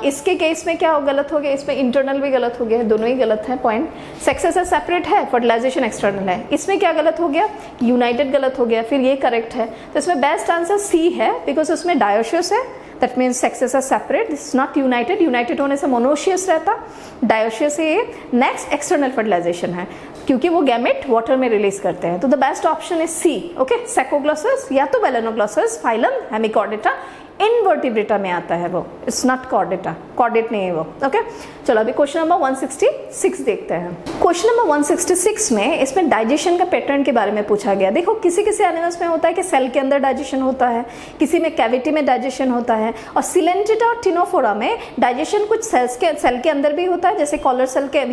इसके केस में क्या गलत हो गया, इसमें इंटरनल भी गलत हो गया, दोनों ही गलत है पॉइंट। सेक्सेस आर सेपरेट है, फर्टिलाइजेशन एक्सटर्नल है, इसमें क्या गलत हो गया, यूनाइटेड गलत हो गया, फिर ये करेक्ट है। तो इसमें बेस्ट आंसर सी है, बिकॉज उसमें डायोशियस है, that means sexes are separate, this is not united. United होने से मोनोशियस रहता, डायोशियस है ये। नेक्स्ट एक्सटर्नल फर्टिलाइजेशन है, क्योंकि वो गैमेट वाटर में रिलीज करते हैं। तो the best option is C, okay, saccoglossus या तो बेलेनोग्लोसस फाइलम हेमिकॉर्डेटा, इनवर्टिब्रेटा में आता है वो, इट्स नॉट कॉर्डेटा, कॉर्डेट नहीं है वो। ओके चलो अभी क्वेश्चन नंबर 166 देखते हैं। क्वेश्चन नंबर 166 में इसमें डाइजेशन का पैटर्न के बारे में पूछा गया। देखो किसी किसी एनिमल्स में होता है कि सेल के अंदर डाइजेशन होता है, किसी में कैविटी में डाइजेशन होता है, और सिलेंट्रेटा और टिनोफोरा में डाइजेशन कुछ सेल के अंदर भी होता है, जैसे कॉलर सेल के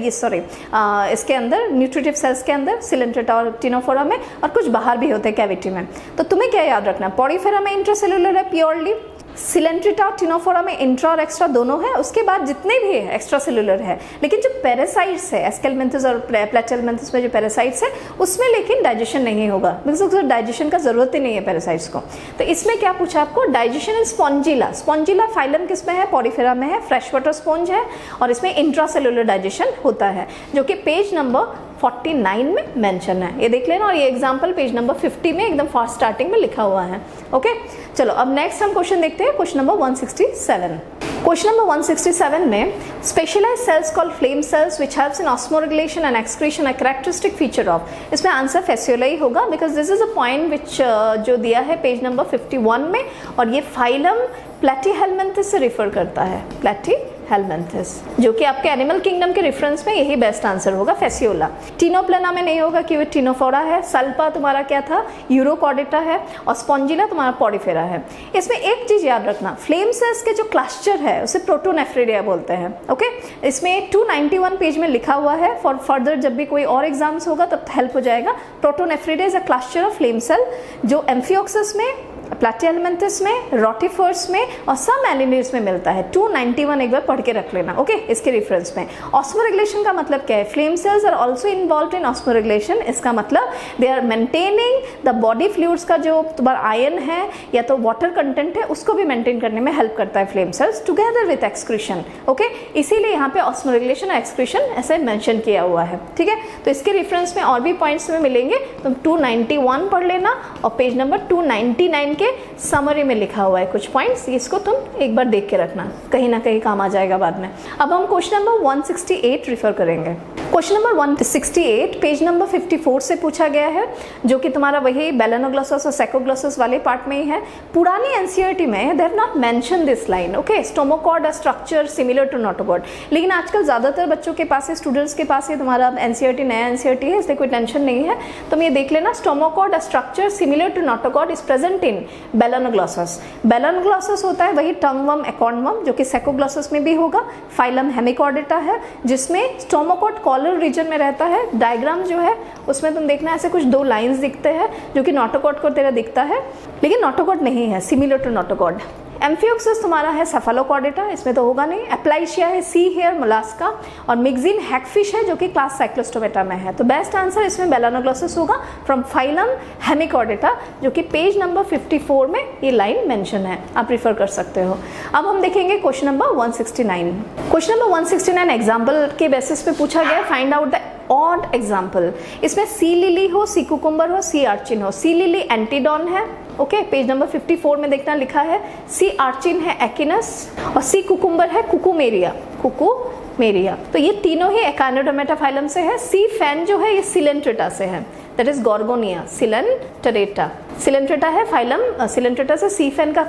इसके अंदर न्यूट्रिटिव सेल्स के अंदर सिलेंट्रेटा और टिनोफोरा में, और कुछ बाहर भी होते हैं कैविटी में। तो तुम्हें क्या याद रखना, पॉडीफेरा में इंट्रासेलुलर है प्योरली, सिलेंट्रेटा और टिनोफोरा में इंट्रा और एक्स्ट्रा दोनों है, उसके बाद जितने भी है एक्स्ट्रा सेलुलर है। लेकिन जो पैरासाइट्स है एस्केलमेंथस और प्लेटेलमेंथस में जो पैरासाइट्स है उसमें लेकिन डाइजेशन नहीं होगा, बिकॉज डाइजेशन का जरूरत ही नहीं है पैरासाइट्स को। तो इसमें क्या पूछा आपको, डाइजेशन इन स्पॉन्जिला। स्पॉन्जिला फाइलम किसमें है, पॉडीफेरा में है, फ्रेश वाटर स्पॉन्ज है, और इसमें इंट्रा सेलुलर डाइजेशन होता है, जो कि पेज नंबर 49 में मेंशन है। ये देख लेना, और ये एग्जांपल पेज नंबर 50 में एकदम फास्ट स्टार्टिंग में लिखा हुआ है। ओके चलो अब नेक्स्ट हम क्वेश्चन देखते हैं, क्वेश्चन नंबर 167। क्वेश्चन नंबर 167 में specialized cells called flame cells which helps in osmoregulation and excretion a characteristic feature of, इसमें आंसर फेसियोला ही होगा, because this is a point which जो दिया है पेज नंबर 51 में, और ये फाइलम प्लैटीहेलमिन्थस से रिफर करता है, प्लैटीहेलमिन्थस, जो कि आपके एनिमल किंगडम के रेफरेंस में यही बेस्ट आंसर होगा, फेसियोला। टिनोप्लेना में नहीं होगा क्योंकि टिनोफोरा है, सल्पा तुम्हारा क्या था, यूरोकॉर्डेटा है, और स्पॉन्जिला तुम्हारा पॉडीफेरा है। इसमें एक चीज याद रखना, फ्लेम सेल्स के जो क्लस्टर है उसे प्रोटोनेफ्रिडिया बोलते हैं। ओके इसमें 291 पेज में लिखा हुआ है, फॉर फर्दर जब भी कोई और एग्जाम्स होगा तब हेल्प हो जाएगा। Protonephridia is a cluster of flame cell जो एम्फियोक्सस में, प्लैटीहेलमिन्थस में, रोटिफर्स में और सम एनिलीड्स में मिलता है। 291 एक बार पढ़ के रख लेना, ओके इसके रेफरेंस में। ऑस्मोरेगुलेशन का मतलब क्या है, flame cells are also involved in osmoregulation, इसका मतलब they are maintaining the body fluids का जो तुम्हारा आयन है या तो वाटर कंटेंट है उसको भी मेंटेन करने में हेल्प करता है flame sales together with excretion. Okay इसीलिए यहाँ पे ऑस्मोरेगुलेशन और एक्सक्रीशन ऐसे मेंशन किया हुआ है, ठीक है। तो इसके रेफरेंस में और भी पॉइंट्स में मिलेंगे, तुम 291 पढ़ लेना, और पेज नंबर 299 के समरी में लिखा हुआ है कुछ पॉइंट्स, इसको तुम एक बार देख के रखना, कहीं ना कहीं काम आ जाएगा बाद में। अब हम क्वेश्चन नंबर 168 रिफर करेंगे। क्वेश्चन नंबर 168 पेज नंबर 54 से पूछा गया है, जो कि तुम्हारा वही बेलेनोग्लोसस और सेकोग्लोसस वाले पार्ट में ही है। पुरानी एनसीईआरटी में they have not mention this line, okay stomochord a structure similar to notochord, लेकिन आजकल ज्यादातर बच्चों के पास है, स्टूडेंट्स के पास है, तुम्हारा एनसीईआरटी नया एनसीईआरटी है, इसलिए कोई टेंशन नहीं है। तुम ये देख लेना, stomochord a structure similar to notochord is present in balanoglossus. Balanoglossus होता है वही टर्मवर्म एकोर्नवर्म, जो कि सेकोग्लोसस में भी होगा। फाइलम हेमिकॉर्डेटा है जिसमें स्टोमोकॉर्ड कॉलर रीजन में रहता है। डायग्राम जो है उसमें तुम देखना ऐसे कुछ दो लाइंस दिखते हैं जो कि नोटोकॉर्ड को तेरा दिखता है, लेकिन नोटोकॉर्ड नहीं है, सिमिलर टू नोटोकॉर्ड। एम्फियोक्सस तुम्हारा है सेफालोकॉर्डेटा, इसमें तो होगा नहीं। एप्लाइशिया है सी हेयर मोलास्का, और मिक्सिन हैगफिश है जो कि क्लास साइक्लोस्टोमेटा में है। तो बेस्ट आंसर इसमें बेलेनोग्लोसस होगा फ्रॉम फाइलम हेमिकॉर्डेटा, जो कि पेज नंबर 54 में ये लाइन मेंशन है, आप रिफर कर सकते हो। अब हम देखेंगे question number 169। Question number 169 example के बेसिस पे पूछा गया, find out the odd example. इसमें सी लिली हो, सी कुकुम्बर हो, सी आर्चिन हो। सी लिली एंटीडॉन है, ओके पेज नंबर 54 में देखना लिखा है। सी आर्चिन है एक्िनस, और सी कुकुम्बर है कुकुमेरिया, कुकुमेरिया। तो ये तीनों ही एकाइनोडर्मेटा फाइलम से है। सी फैन जो है ये सिलेंट्रेटा से है, that is Gorgonia Coelenterata. Coelenterata है फाइलम, सिलेंट्रेटा से सी फैन का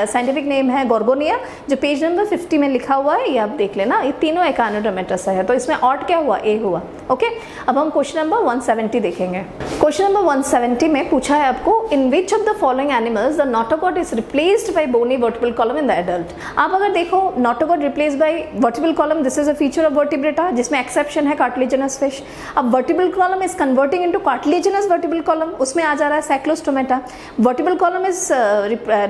साइंटिफिक नेम है गॉर्गोनिया, जो पेज नंबर 50 में लिखा हुआ है, ये आप देख लेना। ये तीनों एकाइनोडर्मेटा से है, तो इसमें ऑड क्या हुआ, ए हुआ। ओके अब हम क्वेश्चन नंबर 170 देखेंगे। क्वेश्चन नंबर 170 में पूछा है आपको, in which of the following animals the notochord is replaced by bony vertebral column in the adult. आप अगर देखो notochord replaced by vertebral column, this is a feature of vertebrata, जिसमें एक्सेप्शन है कार्टिलेजिनस फिश। अब vertebral column is converting into cartilaginous vertebral column, उसमें आ जा रहा है cyclostomata. Vertebral column is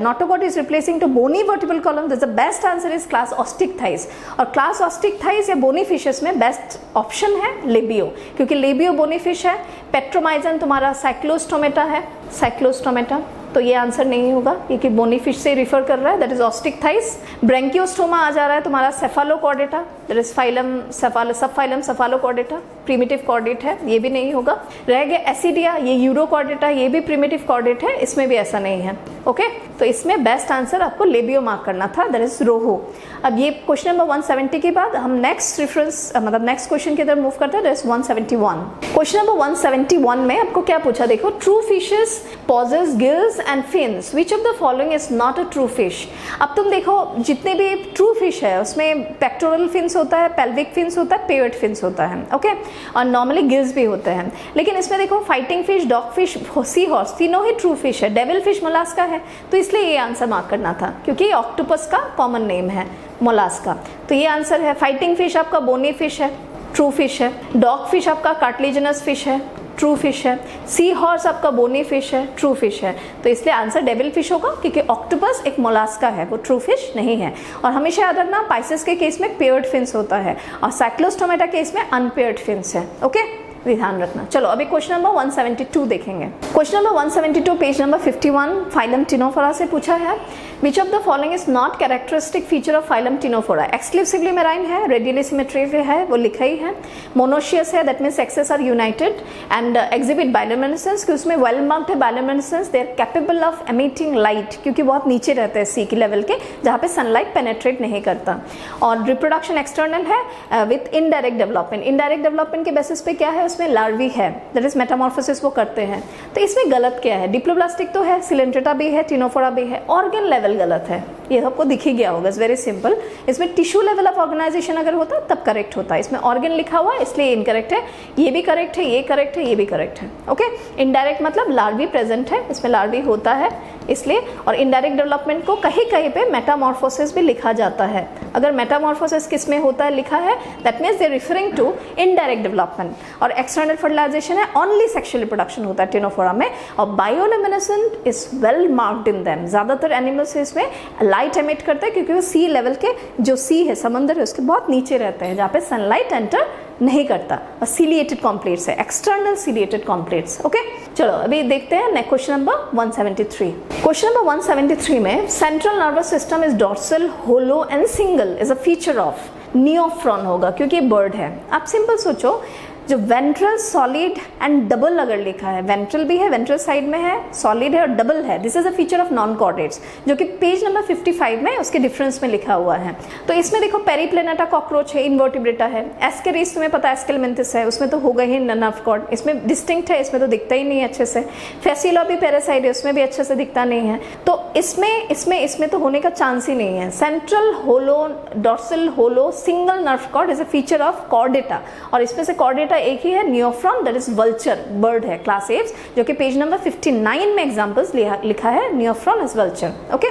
notochord is replacing to bony vertebral column, the best answer is class ऑस्टिकथाइस। और क्लास ऑस्टिकथाइस या बोनी फिशेस में बेस्ट ऑप्शन है लेबियो, क्योंकि लेबियो बोनी फिश है। पेट्रोमाइजन तुम्हारा साइक्लोस्टोमेटा है, साइक्लोस्टोमेटा, तो ये आंसर नहीं होगा क्योंकि बोनी फिश से रिफर कर रहा है, दैट इज ऑस्टिकथाइस। ब्रेंकियोस्टोमा आ जा रहा है तुम्हारा cephalochordata, that is phylum subphylum cephalochordata, primitive chordate है, ये भी नहीं होगा। रह गया एसिडिया, ये यूरोकॉर्डेटा, ये भी प्रिमिटिव कॉर्डेट है, इसमें भी ऐसा नहीं है। ओके, तो इसमें बेस्ट आंसर आपको लेबियो मार्क करना था, दैट इज रोहू। अब ये क्वेश्चन नंबर 170 के बाद हम नेक्स्ट रेफरेंस मतलब नेक्स्ट क्वेश्चन की तरफ मूव करते हैं, दैट इज 171। क्वेश्चन नंबर 171 में आपको क्या पूछा, देखो, true fishes possess gills and fins, which of the following is not a true fish. अब तुम देखो जितने भी ट्रू फिश है उसमें पेक्टोरल फिन्स होता है, पेल्विक फिन्स होता है, पेयर्ड फिन्स होता है, ओके, और नॉर्मली गिल्स भी होते हैं। लेकिन इसमें देखो fighting fish, dog fish, sea horse, तीनों ही ट्रू फिश है। डेविल फिश मोलास्का है, तो इसलिए ये आंसर मार्क करना था क्योंकि ऑक्टोपस का कॉमन नेम है मोलास्का। तो ये आंसर है। फाइटिंग फिश आपका बोनी फिश है, ट्रू फिश है। डॉग फिश आपका कार्टिलेजिनस फिश है, ट्रू फिश है। सी हॉर्स आपका बोनी फिश है, ट्रू फिश है। तो इसलिए आंसर डेविल फिश होगा क्योंकि ऑक्टोपस एक मोलास्का है, वो ट्रू फिश नहीं है। और हमेशा याद रखना, पाइसेस के केस में पेयर्ड फिन्स होता है और साइक्लोस्टोमेटा केस में अनपेयर्ड फिन्स है। ओके, ध्यान रखना। चलो अभी क्वेश्चन नंबर 172 देखेंगे। Question number 172 page number 51 phylum Ctenophora से पूछा है, which of the following is not characteristic feature of phylum Ctenophora. Exclusively marine है, रेडियली सिमेट्री है, वो लिखा ही है। मोनोशियस है, that means sexes are united and exhibit bioluminescence, उसमें वेल मार्क्ड है bioluminescence. They are capable of emitting light, क्योंकि बहुत नीचे रहते हैं सी की लेवल के, जहाँ पे सनलाइट पेनेट्रेट नहीं करता। और रिप्रोडक्शन एक्सटर्नल है with indirect development. Indirect development के बेसिस पे क्या है, उसमें लार्वी है, दैट इज मेटामॉर्फोसिस वो करते हैं। तो इसमें गलत क्या है, डिप्लोब्लास्टिक तो है, सिलेंट्रेटा भी है, टिनोफोरा भी है, ऑर्गन लेवल गलत है, ये सबको दिख ही गया होगा, इट्स वेरी सिंपल। इसमें टिश्यू लेवल ऑफ ऑर्गेनाइजेशन अगर होता तब करेक्ट होता है, इसमें ऑर्गन लिखा हुआ है इसलिए इनकरेक्ट है। ये भी करेक्ट है, ये करेक्ट है, ये भी करेक्ट है। ओके, इनडायरेक्ट मतलब लार्वी प्रेजेंट है, इसमें लार्वी होता है इसलिए। और इनडायरेक्ट डेवलपमेंट को कहीं कहीं पे मेटामॉर्फोसिस भी लिखा जाता है। अगर मेटामॉर्फोसिस किस में होता है लिखा है, that means they referring to indirect development. और एक्सटर्नल फर्टिलाइजेशन है, ओनली सेक्सुअल रिप्रोडक्शन होता है टिनोफोरा में। और bioluminescent is well marked in them. ज्यादातर एनिमल्स इसमें लाइट एमिट करते हैं क्योंकि वो सी लेवल के, जो सी है समंदर है उसके बहुत नीचे रहते हैं, जहाँ पे सनलाइट एंटर नहीं करता। और सिलिएटेड कॉम्प्लेट्स है, एक्सटर्नल सिलिएटेड कॉम्प्लेट्स। ओके, चलो अभी देखते हैं next question number 173। Question number 173 में, central nervous system is dorsal, hollow and single is a feature of neophron होगा क्योंकि बर्ड है। आप सिंपल सोचो, जो वेंट्रल, सॉलिड एंड डबल अगर लिखा है, वेंट्रल भी है, वेंट्रल साइड में है, सॉलिड है और डबल है, this is a feature of non chordates, जो कि पेज नंबर 55 में उसके डिफरेंस में लिखा हुआ है। तो इसमें देखो पेरिप्लेनेटा कॉकरोच है, इनवर्टिब्रेटा है, एस्केरिस तुम्हें पता है एस्केलमेंथिस है, उसमें तो होगा ही नर्व कॉर्ड, इसमें डिस्टिंक्ट है, इसमें तो दिखता ही नहीं है अच्छे से। फेसिला भी पैरासाइड है, उसमें भी अच्छे से दिखता नहीं है। तो इसमें तो होने का चांस ही नहीं है। Central hollow, dorsal hollow single nerve cord is a feature of Chordata, और इसमें से कॉर्डेटा एक ही है, Neophron, that is vulture, bird है, क्लास एप्स, जो कि पेज नंबर 59 में एग्जांपल्स लिखा है, नियोफ्रॉन इज वल्चर। ओके,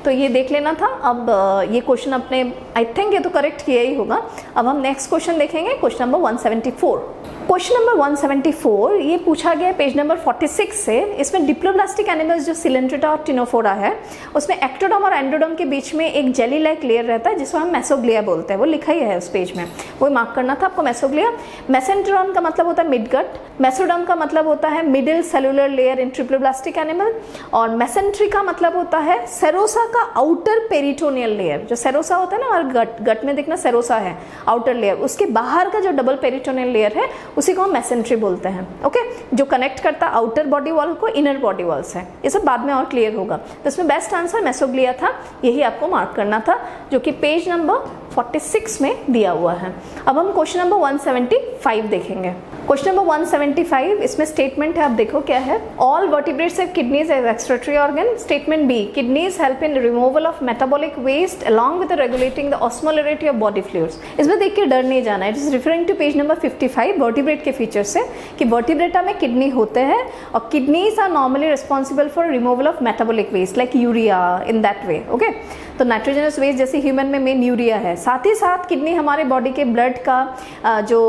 तो ये देख लेना था। अब ये क्वेश्चन अपने, आई थिंक ये तो करेक्ट किया ही होगा। अब हम नेक्स्ट क्वेश्चन देखेंगे, क्वेश्चन नंबर 174। क्वेश्चन नंबर 174 ये पूछा गया पेज नंबर 46 से। इसमें डिप्लोब्लास्टिक एनिमल्स जो सिलेंट्रेटा और टिनोफोरा है, उसमें एक्टोडर्म और एंडोडर्म के बीच में एक जेली लाइक लेयर रहता है जिसको हम मेसोग्लिया बोलते हैं, वो लिखा ही है उस पेज में, वो मार्क करना था आपको। मेसोग्लिया, मेसेंटेरॉन का मतलब होता है मिडगट, मेसोडर्म का मतलब होता है middle cellular layer in triploblastic animal, और मेसेंट्री का मतलब होता है सेरोसा का आउटर पेरिटोनियल लेयर। जो सेरोसा होता है ना हमारे गट में देखना, सेरोसा है आउटर लेयर, उसके बाहर का जो डबल पेरिटोनियल लेयर है उसी को हम मेसेंट्री बोलते हैं। ओके, जो कनेक्ट करता है आउटर बॉडी वॉल को इनर बॉडी वॉल से। ये सब बाद में और क्लियर होगा। तो इसमें बेस्ट आंसर मेसोग्लिया था, यही आपको मार्क करना था, जो कि पेज नंबर 46 में दिया हुआ है। अब हम क्वेश्चन नंबर 175 देखेंगे। क्वेश्चन नंबर 175, इसमें स्टेटमेंट है, आप देखो क्या है। All vertebrates have kidneys as excretory organ. Statement B, kidneys help in removal of metabolic waste along with regulating the osmolarity of body fluids. इसमें देख के डर नहीं जाना, it is referring to page number 55 vertebrate के फीचर से, कि वर्टिब्रेटा में किडनी होते हैं और kidneys are normally responsible for removal of metabolic waste like urea, in that way. Okay, तो नाइट्रोजनस वेस्ट जैसे ह्यूमन में मेन यूरिया है, साथ ही साथ किडनी हमारे बॉडी के ब्लड का जो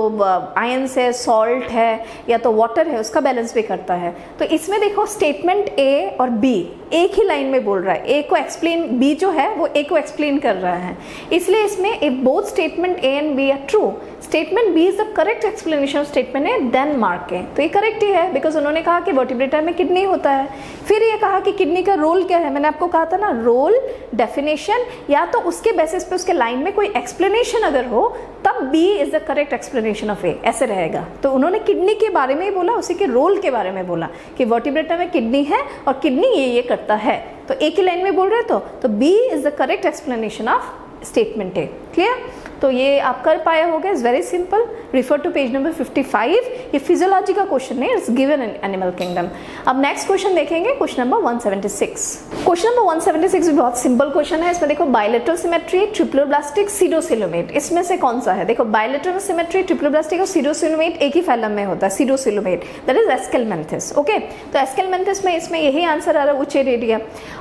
आयंस है, सॉल्ट है या तो वाटर है, उसका बैलेंस भी करता है। तो इसमें देखो स्टेटमेंट ए और बी एक ही लाइन में बोल रहा है, ए को एक्सप्लेन, बी जो है वो ए को एक्सप्लेन कर रहा है, इसलिए इसमें if both statement A and B are true, statement B is the correct explanation of statement A, then mark A. तो ये करेक्ट ही है, बिकॉज उन्होंने कहा कि वर्टिब्रेटा में किडनी होता है, फिर ये कहा कि किडनी का रोल क्या है, मैंने आपको कहा था ना, रोल, डेफिनेशन, या तो उसके बेसिस पे उसके लाइन में कोई एक्सप्लेनेशन अगर हो तब B is the correct explanation of A, ऐसे रहेगा। तो उन्होंने किडनी के बारे में ही बोला, उसी के रोल के बारे में बोला कि वर्टिब्रेटा में किडनी है और किडनी ये करता है, तो एक ही लाइन में बोल रहे तो B is the correct explanation of statement A. Clear? तो ये आप कर पाए होगे, is very simple. Refer to page number 55। ये फिजियोलॉजी का क्वेश्चन है, it's given in animal kingdom. अब नेक्स्ट क्वेश्चन देखेंगे, क्वेश्चन नंबर 176। क्वेश्चन नंबर 176 भी बहुत सिंपल क्वेश्चन है। इसमें देखो बायलेटरल सिमेट्री, ट्रिप्लोब्लास्टिक, सीडोसिलोमेट, इसमें से कौन सा है? देखो बायलेटरल सिमेट्री, ट्रिप्लोब्लास्टिक और सीडोसिलोमेट एक ही फैलम में होता है, सीडोसिलोमेट, दैट इज एस्केलमेंथिस। ओके, तो एस्केलमेंथिस में इसमें यही आंसर आ रहा है, उचेरेरिया।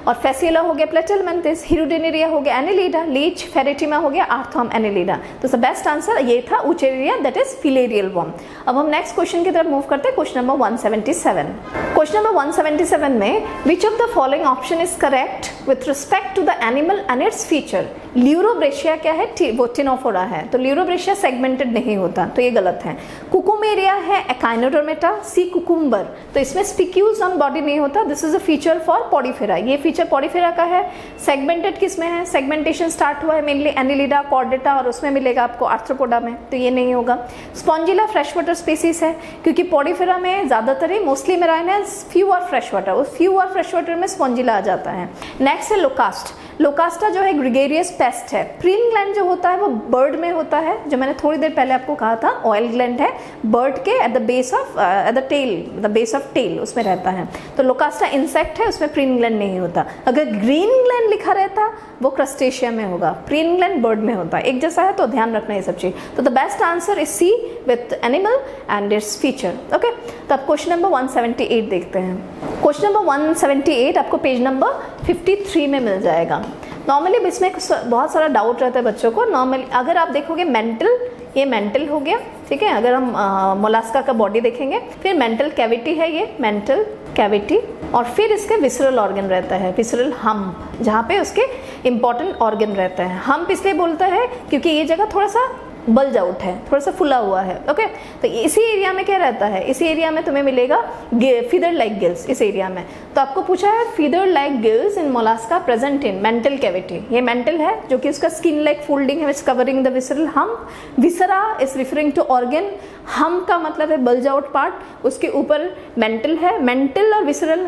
और फेसियोला हो गया प्लेटेलमेंथिस, हिरुडेनेरिया हो गया एनिलीडा, लीच फेरेटिमा हो गया आर्थोम एनिलीडा। तो बेस्ट आंसर ये था उचेरिया, दैट इज फिलेरियल वर्म। अब हम नेक्स्ट क्वेश्चन की तरफ मूव करते हैं, क्वेश्चन नंबर 177। क्वेश्चन नंबर 177 में which of the following option is correct with respect to the animal and its feature? Pleurobrachia क्या है? वो टिनोफोरा है, तो ल्यूरोब्रेशिया सेगमेंटेड नहीं होता, तो ये गलत है। कुकुमेरिया है एकाइनोडर्मेटा, सी कुकुम्बर, तो इसमें स्पिक्यूल्स ऑन बॉडी नहीं होता, this is a feature for porifera, ये फीचर पॉडीफेरा का है। सेगमेंटेड किसमें है? सेगमेंटेशन स्टार्ट हुआ है मेनली एनिलिडा, कॉर्डेटा, और उसमें मिलेगा आपको आर्थ्रोपोडा में, तो ये नहीं होगा। स्पॉन्जिला फ्रेश वाटर स्पीसीज है, क्योंकि पॉडीफेरा में ज्यादातर ही मोस्टली मेराइन है, फ्यू और फ्रेश वाटर, उस फ्यू और फ्रेश वाटर में स्पॉन्जिला आ जाता है। नेक्स्ट है लोकास्ट। लोकास्टा जो है ग्रिगेरियस पेस्ट है। प्रीन ग्लैंड जो होता है वो बर्ड में होता है, जो मैंने थोड़ी देर पहले आपको कहा था, ऑयल ग्लैंड है बर्ड के at the base of at the tail, the base of tail, उसमें रहता है। तो लोकास्टा इंसेक्ट है, उसमें प्रीन ग्लैंड नहीं होता। अगर ग्रीन ग्लैंड लिखा रहता वो क्रस्टेशिया में होगा, प्रीन ग्लैंड बर्ड में होता है, एक जैसा है, तो ध्यान रखना ये सब चीज। तो the best answer is C with animal and its feature. Okay, तो अब क्वेश्चन नंबर 178 देखते हैं। क्वेश्चन नंबर 178 आपको पेज नंबर 53 में मिल जाएगा। नॉर्मली इसमें बहुत सारा डाउट रहता है बच्चों को। नॉर्मली अगर आप देखोगे मेंटल, ये मेंटल हो गया, ठीक है। अगर हम मोलास्का का बॉडी देखेंगे, फिर मेंटल कैविटी है, ये मेंटल कैविटी, और फिर इसके विसरल ऑर्गन रहता है, विसरल हम्प, जहाँ पे उसके इंपॉर्टेंट ऑर्गन रहता है। हम्प इसलिए बोलता है क्योंकि ये जगह थोड़ा सा बल्ज आउट है, थोड़ा सा फुला हुआ है। ओके, तो इसी एरिया में क्या रहता है? इसी एरिया में तुम्हें मिलेगा फीदर लाइक गिल्स, इस एरिया में। तो आपको पूछा है feather like gills in mollusca present in mantle cavity, ये मेंटल है जो कि उसका स्किन लाइक फोल्डिंग है which covering the visceral hump. Viscera is referring to organ, hump का मतलब है बल्ज आउट पार्ट, उसके ऊपर मेंटल है, मेंटल और विसरल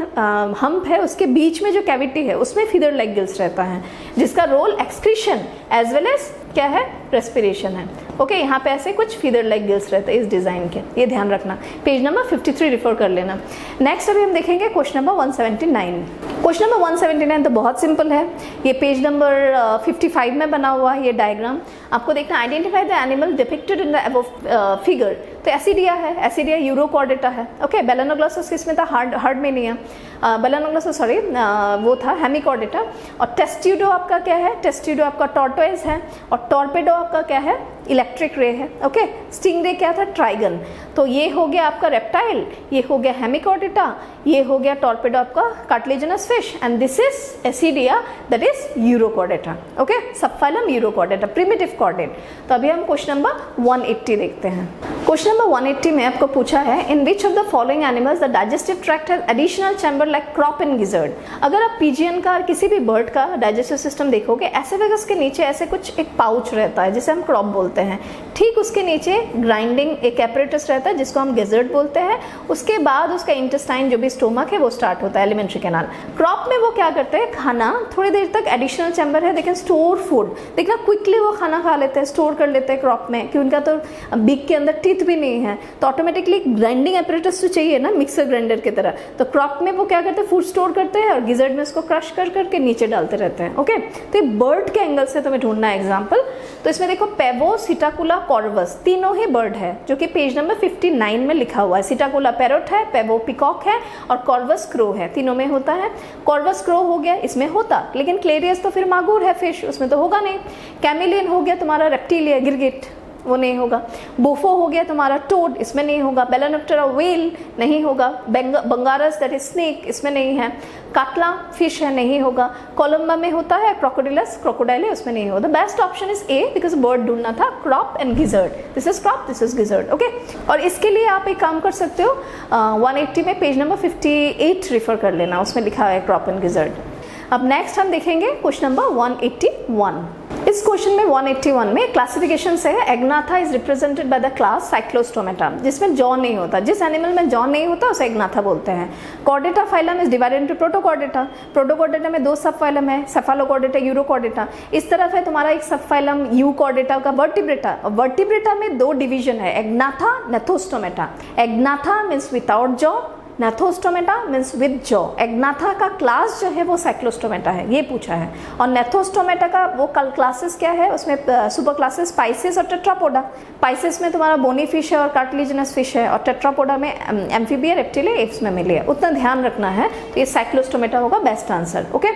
हम्प है, उसके बीच में जो कैविटी है उसमें फीदर लाइक गिल्स रहता है, जिसका role excretion as well as क्या है? रेस्पिरेशन है। ओके, यहाँ पे ऐसे कुछ फीदर लाइक गिल्स रहते हैं इस डिजाइन के, ये ध्यान रखना। पेज नंबर 53 रिफर कर लेना। नेक्स्ट अभी हम देखेंगे क्वेश्चन नंबर 179। क्वेश्चन नंबर 179 तो बहुत सिंपल है, ये पेज नंबर 55 में बना हुआ है ये डायग्राम। आपको देखना, identify the animal depicted in the above figure. तो एसिडिया है, एसिडिया यूरोकॉर्डेटा है। ओके, बेलानोग्लोसस किसमें था? हार्ड में नहीं है, बेलानोग्लोसस सॉरी वो था हेमिकॉर्डेटा। और टेस्ट्यूडो आपका क्या है? टेस्ट्यूडो आपका टॉर्टोइज है, और टॉर्पेडो आपका क्या है? इलेक्ट्रिक रे है। ओके, स्टिंगरे क्या था? ट्राइगन। तो ये हो गया आपका रेप्टाइल, ये हो गया हेमिकॉर्डेटा, ये हो गया टॉर्पेडो आपका cartilaginous fish, and this is ascidia that is urochordata. Okay, subphylum urochordata, primitive chordate. तो अभी हम क्वेश्चन नंबर 180 देखते हैं। क्वेश्चन नंबर 180 में आपको पूछा है in which of the following animals the digestive tract has additional chamber like crop in gizzard. अगर आप पिजियन का और किसी भी बर्ड का डाइजेस्टिव सिस्टम देखोगे, एसेफेगस के नीचे ऐसे कुछ एक पाउच रहता है जिसे हम क्रॉप बोलते हैं, ठीक उसके नीचे ग्राइंडिंग एक एपरेटस रहता है जिसको हम गिजर्ड बोलते हैं। उसके बाद उसका इंटेस्टाइन जो भी स्टोमक है वो स्टार्ट होता है, एलिमेंट्री कैनाल। क्रॉप में वो क्या करते हैं? खाना थोड़ी देर तक, एडिशनल चैम्बर है, दे कैन स्टोर फूड, देखना क्विकली वो खाना खा लेते हैं, स्टोर कर लेते हैं क्रॉप में, कि उनका तो बीक के अंदर टीथ भी नहीं है, तो ऑटोमेटिकली ग्राइंडिंग एपरेटस तो चाहिए ना, मिक्सर ग्राइंडर की तरह। तो क्रॉप में वो क्या करते हैं? फूड स्टोर करते हैं, और गिजर्ड में उसको क्रश कर करके नीचे डालते रहते हैं। ओके, तो ये बर्ड के एंगल से तुम्हें ढूंढना है एग्जाम्पल। तो इसमें देखो पेवो, सिटाकुला, कॉर्वस, तीनों ही बर्ड है जो कि पेज नंबर 59 में लिखा हुआ है। सिटाकुला पैरोट है, पेवो पिकॉक है, और कॉर्वस क्रो है, तीनों में होता है। कॉर्वस क्रो हो गया, इसमें होता, लेकिन क्लेरियस तो फिर मागुर है फिश, उसमें तो होगा नहीं। कैमिलियन हो गया तुम्हारा रेप्टिलिया, गिरगिट, वो नहीं होगा। बुफो हो गया तुम्हारा टोड, इसमें नहीं होगा। बेलानोप्टेरा व्हेल नहीं होगा। बंगारस दैट इज स्नेक, इसमें नहीं है। काटला फिश है, नहीं होगा। कोलंबा में होता है। क्रोकोडिलस क्रोकोडाइल, उसमें नहीं होगा। Best option is a because bird ढूंढना था। Crop and gizzard, this is crop, this is gizzard. Okay, और इसके लिए आप एक काम कर सकते हो, 180 में पेज नंबर 58 रेफर कर लेना, उसमें लिखा है क्रॉप एंड गिजर्ड। अब नेक्स्ट हम देखेंगे क्वेश्चन नंबर 181। इस क्वेश्चन में 181 में क्लासिफिकेशन से है agnatha is represented by the class cyclostomata, जिसमें जॉ नहीं होता। जिस एनिमल में जॉ नहीं होता उसे एग्नाथा बोलते हैं। Chordata phylum is divided into Protochordata. Protochordata में 2 सब फाइलम है, सेफालोकॉर्डेटा, यूरोकॉर्डेटा। इस तरफ है तुम्हारा एक सब फाइलम यूकॉर्डेटा का वर्टिब्रेटा। और वर्टिब्रेटा में 2 डिवीजन है, agnatha, gnathostomata. Agnatha means without jaw, gnathostomata means with jaw. Agnatha का क्लास जो है वो साइक्लोस्टोमेटा है, ये पूछा है। और नेथोस्टोमेटा का वो क्लासेस क्या है, उसमें सुपर क्लासेस पाइसेस और टेट्रापोडा। पाइसेस में तुम्हारा बोनी फिश है और कार्टिलेजिनस फिश है, और टेट्रापोडा में एम्फीबिया, रेप्टिलिया, एप्स में मिली है। उतना ध्यान रखना है, तो ये साइक्लोस्टोमेटा होगा best answer. Okay,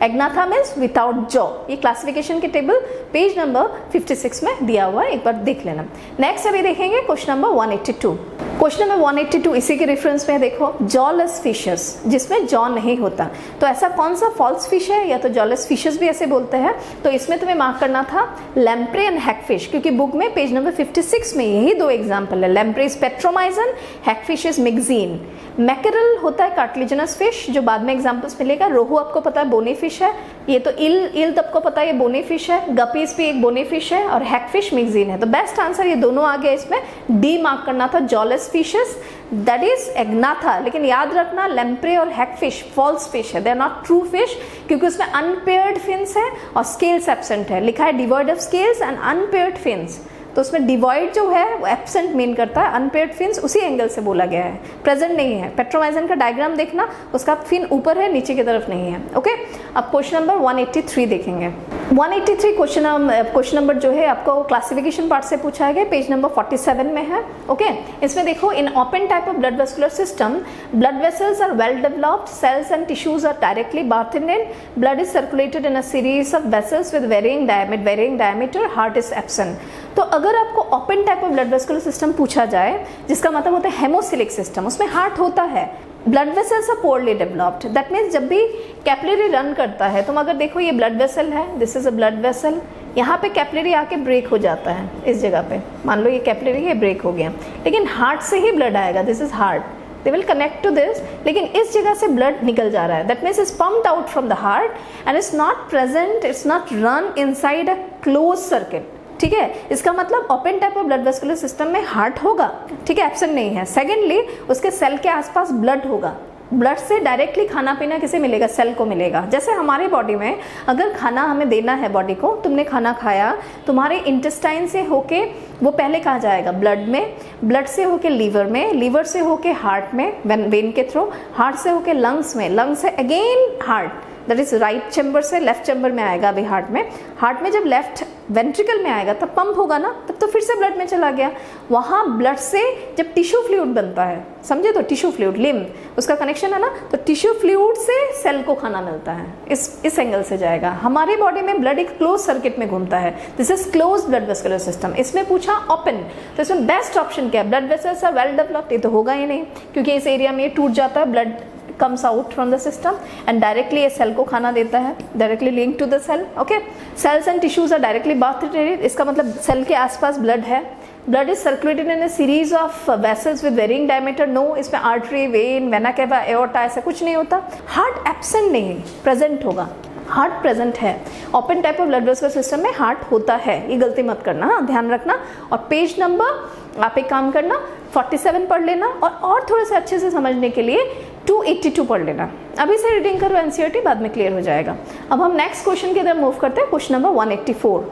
agnatha means without jaw. ये क्लासिफिकेशन के टेबल पेज नंबर 56 में दिया हुआ है, एक बार देख लेना। नेक्स्ट अभी देखेंगे क्वेश्चन नंबर 182। क्वेश्चन नंबर 182 इसी के रेफरेंस में देखो, जॉलेस फिशेस, जिसमें जॉ नहीं होता। तो ऐसा कौन सा फॉल्स फिश है, या तो जॉलेस फिशेस भी ऐसे बोलते हैं। तो इसमें तुम्हें मार्क करना था लैम्प्रे एंड हैगफिश, क्योंकि बुक में पेज नंबर 56 में यही 2 एग्जाम्पल है। Lamprey is Petromyzon, hagfish is मिक्जीन। Mackerel होता है कार्टिलेजिनस फिश, जो बाद में एग्जाम्पल्स मिलेगा। रोहू आपको पता है बोनी फिश है। ये तो इल आपको पता है ये बोनी फिश है। गपीज भी एक बोनी फिश है, और हैगफिश मिक्जीन है। तो बेस्ट आंसर ये दोनों आ गया। इसमें डी मार्क करना था, jawless fishes that is Agnatha. लेकिन याद रखना लैम्प्रे और हैगफिश फॉल्स फिश है, they are not true fish, क्योंकि उसमें अनपेयर्ड फिन्स है और स्केल्स एब्सेंट है। लिखा है devoid of scales and unpaired fins, तो उसमें डिवॉइड जो है वो एब्सेंट मीन करता है। अनपेयर्ड फिन्स उसी एंगल से बोला गया है, प्रेजेंट नहीं है। पेट्रोमाइजन का डायग्राम देखना, उसका फिन ऊपर है, नीचे की तरफ नहीं है। ओके, अब क्वेश्चन नंबर 183 देखेंगे। 183 क्वेश्चन नंबर जो है आपको क्लासिफिकेशन पार्ट से पूछा गया, पेज नंबर 47 में है। ओके, इसमें देखो, in open type of blood vascular system blood vessels are well developed, cells and tissues are directly bathed in, blood is circulated in a series of vessels with varying diameter, heart is absent। तो अगर आपको open type of blood vascular system पूछा जाए, जिसका मतलब होता है हेमोसिलिक सिस्टम, उसमें हार्ट होता है, blood vessels are poorly developed, that means जब भी कैपिलरी रन करता है, तुम अगर देखो ये ब्लड वेसल है, this is a blood vessel, यहाँ पे कैपिलरी आके ब्रेक हो जाता है इस जगह पे, मान लो ये कैपिलरी है, ब्रेक हो गया, लेकिन हार्ट से ही ब्लड आएगा, this is heart, they will connect to this, लेकिन इस जगह से ब्लड निकल जा रहा है, that means it's pumped out from the heart and it's not present, it's not run inside a closed circuit। ठीक है, इसका मतलब open type of blood vascular system में हार्ट होगा, ठीक है, एब्सेंट नहीं है। सेकेंडली, उसके सेल के आसपास ब्लड होगा, ब्लड से डायरेक्टली खाना पीना किसे मिलेगा, सेल को मिलेगा। जैसे हमारे बॉडी में अगर खाना हमें देना है बॉडी को, तुमने खाना खाया, तुम्हारे इंटेस्टाइन से होके वो पहले कहाँ जाएगा, ब्लड में, ब्लड से होके लीवर में, लीवर से होके हार्ट में वेन के थ्रू, हार्ट से होके लंग्स में, लंग्स से again heart, that is right chamber से लेफ्ट चैम्बर में आएगा अभी हार्ट में। हार्ट में जब लेफ्ट वेंट्रिकल में आएगा तब पंप होगा ना, तब तो फिर से ब्लड में चला गया। वहाँ ब्लड से जब टिश्यू फ्लूइड बनता है, समझे, तो टिश्यू फ्लूइड लिम्ब उसका कनेक्शन है ना, तो टिश्यू फ्लूइड से सेल को खाना मिलता है, इस एंगल से जाएगा। हमारी बॉडी में ब्लड एक क्लोज सर्किट में घूमता है, this is close blood vascular system. इसमें पूछा ओपन, तो इसमें बेस्ट ऑप्शन क्या है, blood vessels are well developed, ये तो होगा ही नहीं, क्योंकि इस एरिया में ये टूट जाता है, blood comes out from the system and directly ये सेल को खाना देता है, directly linked to the cell। okay, cells and tissues are directly bathed in it, इसका मतलब सेल के आसपास ब्लड है। blood is circulated in a series of vessels with varying diameter, no, इसमें artery, vein, vena cava, aorta ऐसा कुछ नहीं होता। हार्ट एब्सेंट नहीं, प्रेजेंट होगा, हार्ट प्रेजेंट है। Open type of blood vascular system में हार्ट होता है, ये गलती मत करना, ध्यान रखना। और पेज नंबर आप एक काम करना 47 पढ़ लेना, और थोड़े से अच्छे से समझने के लिए 282 पढ़ लेना। अभी से रीडिंग करो एनसीईआरटी, बाद में क्लियर हो जाएगा। अब हम नेक्स्ट क्वेश्चन की तरफ मूव करते हैं, क्वेश्चन नंबर 184।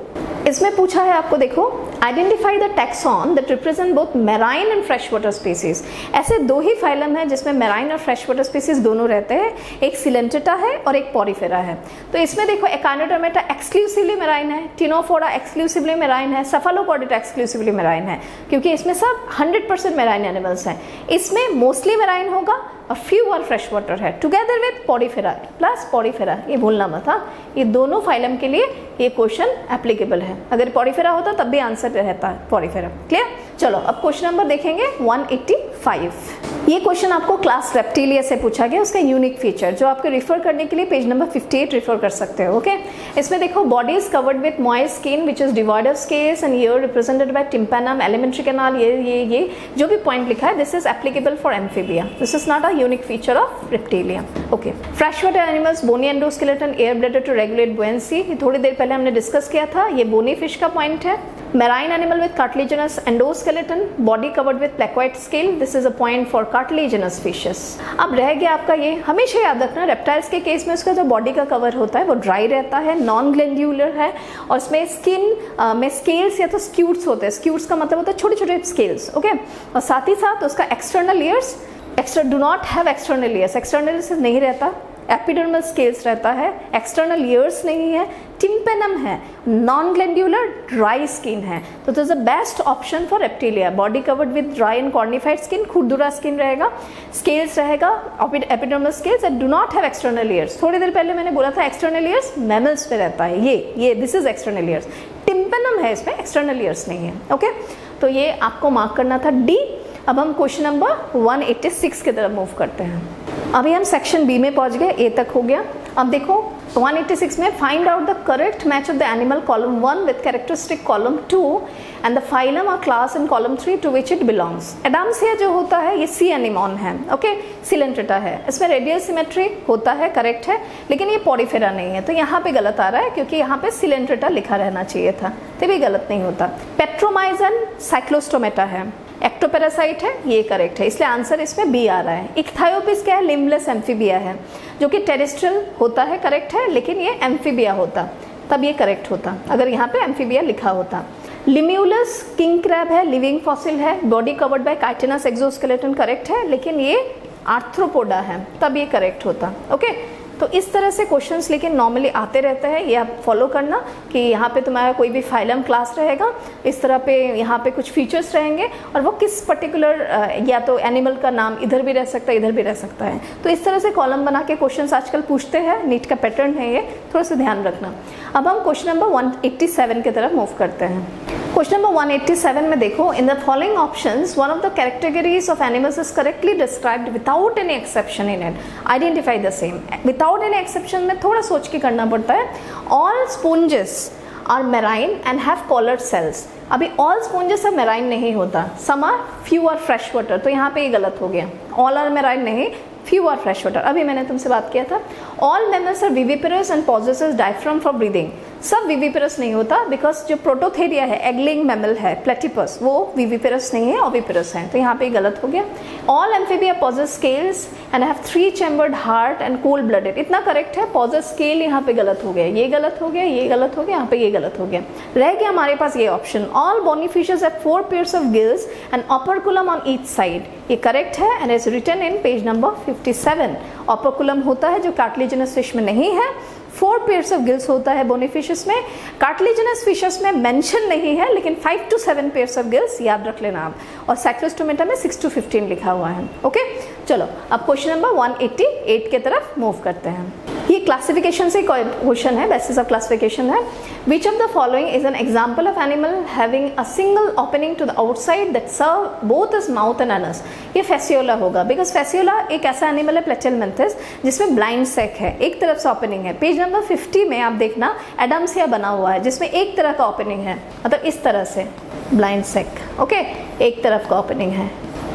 इसमें पूछा है आपको, देखो, identify the taxon that represent both marine and fresh water species. ऐसे 2 ही फाइलम है जिसमें मैराइन और फ्रेश वाटर स्पीसीज दोनों रहते हैं, एक सिलेंटेटा है और एक पॉरीफेरा है। तो इसमें देखो, एकाइनोडर्मेटा एक्सक्लूसिवली मैराइन है, टिनोफोरा एक्सक्लूसिवली मैराइन है, सेफालोपॉडिटा एक्सक्लूसिवली मैराइन है, क्योंकि इसमें सब 100% मैराइन एनिमल्स हैं। इसमें मोस्टली मैराइन होगा और फ्यू और फ्रेश वाटर है, together with Porifera plus Porifera, ये भूलना मत था। ये दोनों फाइलम के लिए ये क्वेश्चन एप्लीकेबल है, अगर पॉरीफेरा होता तब भी आंसर आंसर रहता है पॉरीफेरा। क्लियर? चलो अब क्वेश्चन नंबर देखेंगे 185। ये क्वेश्चन आपको क्लास रेप्टिलिया से पूछा गया, उसका यूनिक फीचर जो आपको रिफर करने के लिए पेज नंबर 58 रिफर कर सकते हो। ओके, इसमें देखो body is covered with moist skin which is divide of scales and ear represented by tympanum, alimentary canal, ये जो भी पॉइंट लिखा है, this is applicable for amphibia, this is not a unique feature of reptilia. Okay, fresh water animals, bony endoskeleton, air bladder to regulate buoyancy, थोड़ी देर पहले हमने डिस्कस किया था, ये बोनी फिश का पॉइंट है। Marine animal with cartilaginous endoskeleton, body covered with placoid scale. This is a point for cartilaginous fishes. अब रह गया आपका ये, हमेशा याद रखना रेप्टाइल्स के केस में उसका जो बॉडी का कवर होता है वो ड्राई रहता है, नॉन ग्लैंड्यूलर है और इसमें स्किन में स्केल्स या तो स्क्यूट्स होते हैं। स्क्यूट्स का मतलब होता है छोटे छोटे स्केल्स। ओके, और साथ ही साथ उसका external years do not have external years, external से नहीं रहता, एपिडर्मल स्केल्स रहता है, एक्सटर्नल ईयर्स नहीं है, टिम्पेनम है, नॉन ग्लैंड्यूलर, ड्राई स्किन है। तो this is the best option for reptilia. Body covered with dry and cornified skin, खुरदुरा स्किन रहेगा, स्केल्स रहेगा, epidermal scales and do not have external years. थोड़ी देर पहले मैंने बोला था एक्सटर्नल ईयर्स मैमल्स पे रहता है, ये this is external years, tympanum है, इसमें एक्सटर्नल ईयर्स नहीं है। ओके, तो ये आपको मार्क करना था डी। अब हम क्वेश्चन नंबर 186 की तरफ मूव करते हैं। अभी हम सेक्शन बी में पहुंच गए, ए तक हो गया। अब देखो 186 में find out the correct match of the animal column 1 with characteristic column 2 and the phylum और class in column 3 to which it belongs. Adamsia जो होता है ये सी एनिमॉन है। ओके, सिलेंट्रेटा है, इसमें रेडियल सिमेट्री होता है, करेक्ट है, लेकिन ये पॉरीफेरा नहीं है, तो यहाँ पे गलत आ रहा है क्योंकि यहाँ पे सिलेंट्रेटा लिखा रहना चाहिए था, तो भी गलत नहीं होता। पेट्रोमाइजन साइक्लोस्टोमेटा है, एक्टोपैरासाइट है, ये करेक्ट है, इसलिए आंसर इसमें बी आ रहा है। इक्थायोपिस क्या है? लिम्बलेस एम्फीबिया है, जो कि टेरेस्ट्रियल होता है, करेक्ट है, लेकिन ये एम्फीबिया होता, तब ये करेक्ट होता अगर यहाँ पे एम्फीबिया लिखा होता। लिम्यूलस किंग क्रैब है, लिविंग फॉसिल है, body covered by chitinous exoskeleton, correct है, लेकिन ये आर्थ्रोपोडा है, तब ये करेक्ट होता। ओके, तो इस तरह से क्वेश्चंस लेकिन नॉर्मली आते रहते हैं, ये आप फॉलो करना कि यहाँ पे तुम्हारा कोई भी फाइलम क्लास रहेगा, इस तरह पे यहाँ पे कुछ फीचर्स रहेंगे और वो किस पर्टिकुलर या तो एनिमल का नाम इधर भी रह सकता है, इधर भी रह सकता है। तो इस तरह से कॉलम बना के क्वेश्चंस आजकल पूछते हैं, नीट का पैटर्न है ये, थोड़ा सा ध्यान रखना। अब हम क्वेश्चन नंबर 187 की तरफ मूव करते हैं। क्वेश्चन नंबर 187 में देखो, in the following options one of the characters of animals is correctly described without any exception in it, identify the same. Without any exception में थोड़ा सोच के करना पड़ता है। All sponges are marine and have collared cells. अभी ऑल स्पोंजेस अब मेराइन नहीं होता, some are few are fresh water, तो यहाँ पे ये गलत हो गया, ऑल आर मेराइन नहीं, फ्यू आर फ्रेश वाटर। अभी मैंने तुमसे बात किया था all mammals are viviparous and possesses diaphragm for breathing. सब विविपेरस नहीं होता, बिकॉज जो प्रोटोथेरिया है, एगलिंग मैमल है, प्लेटिपस, वो विविपेरस नहीं है, ओविपेरस है, तो यहाँ पे गलत हो गया। All amphibia possess scales and have 3 chambered heart and cold blooded, इतना करेक्ट है। पॉजेस स्केल यहाँ पे गलत हो गया, ये गलत हो गया, ये गलत हो गया, यहाँ पे ये गलत हो गया। रह गया हमारे पास ये option, all bony fishes have 4 pairs of gills and operculum on each side, ये करेक्ट है and is written in page number 57। Operculum होता है जो कार्टिलेजिनस फिश में नहीं है, 4 पेयर्स ऑफ गिल्स होता है बोनी फिशेस में, कार्टिलेजिनस फिशेस में मेंशन नहीं है, लेकिन 5 to 7 पेयर्स ऑफ गिल्स याद रख लेना आप, और साइक्लोस्टोमेटा में 6 to 15 लिखा हुआ है। ओके, चलो अब क्वेश्चन नंबर 188 की तरफ मूव करते हैं। ये क्लासिफिकेशन से क्वेश्चन है, बेसिस ऑफ क्लासिफिकेशन है। Which of the following is an example of animal having a single opening to the outside that serve both is mouth and anus. ये फेसियोला होगा, बिकॉज फेसियोला एक ऐसा एनिमल है प्लेटेलमेंथिस जिसमें ब्लाइंड सेक है, एक तरफ से ओपनिंग है। पेज नंबर 50 में आप देखना एडम्सिया बना हुआ है जिसमें एक तरह का ओपनिंग है, मतलब इस तरह से ब्लाइंड सेक। ओके, एक तरफ का ओपनिंग है,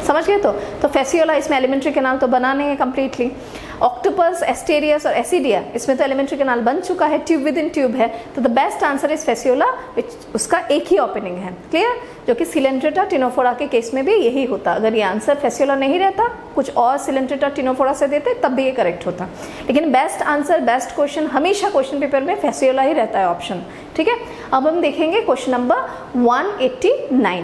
समझ गए? तो फेसियोला इसमें एलिमेंट्री कैनाल तो बना नहीं है कंप्लीटली। ऑक्टोपस, एस्टेरियस और एसिडिया, इसमें तो एलिमेंट्री कैनाल बन चुका है, ट्यूब विद इन ट्यूब है, तो the best answer is Fasciola, उसका एक ही ओपनिंग है। क्लियर? जो कि सिलेंट्रेटा टिनोफोरा के केस में भी यही होता। अगर ये आंसर फेसियोला नहीं रहता, कुछ और सिलेंट्रेटा टिनोफोरा से देते, तब भी ये करेक्ट होता। लेकिन बेस्ट आंसर, बेस्ट क्वेश्चन हमेशा क्वेश्चन पेपर में फेसियोला ही रहता है ऑप्शन। ठीक है, अब हम देखेंगे question number 189।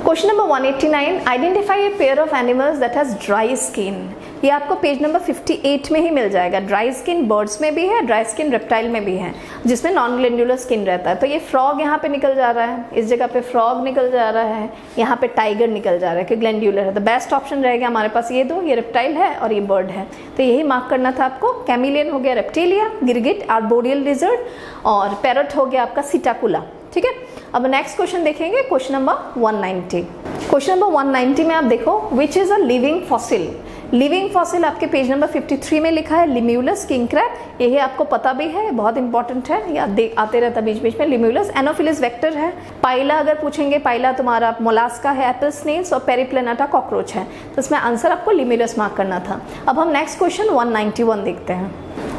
Question number 189, identify a pair of animals that has dry skin. ये आपको पेज नंबर 58 में ही मिल जाएगा। ड्राई स्किन बर्ड्स में भी है, ड्राई स्किन रेप्टाइल में भी है, जिसमें नॉन ग्लैंडुलर स्किन रहता है। तो ये फ्रॉग यहाँ पे निकल जा रहा है, इस जगह पे फ्रॉग निकल जा रहा है, यहाँ पे टाइगर निकल जा रहा है कि ग्लैंडुलर है। तो बेस्ट ऑप्शन रहेगा हमारे पास ये दो, ये रेप्टाइल है और ये बर्ड है, तो यही मार्क करना था आपको। कैमिलियन हो गया रेप्टिलिया, गिरगिट आर्बोरियल लिजर्ड, और पैरट हो गया आपका सिटाकुला। ठीक है, अब नेक्स्ट क्वेश्चन देखेंगे, क्वेश्चन नंबर 190। क्वेश्चन नंबर 190 में आप देखो, which is a living fossil. Living fossil आपके पेज नंबर 53 में लिखा है लिम्यूलस किंग क्रैब। ये आपको पता भी है, बहुत इंपॉर्टेंट है, ये आते रहता बीच बीच में। लिम्यूलस एनोफिलिस वेक्टर है। पाइला अगर पूछेंगे, पाइला तुम्हारा मोलास्का है, एप्पल स्नेल्स, और पेरिप्लेनाटा कॉकरोच है। तो इसमें आंसर आपको लिम्यूलस मार्क करना था। अब हम नेक्स्ट क्वेश्चन 191 देखते हैं।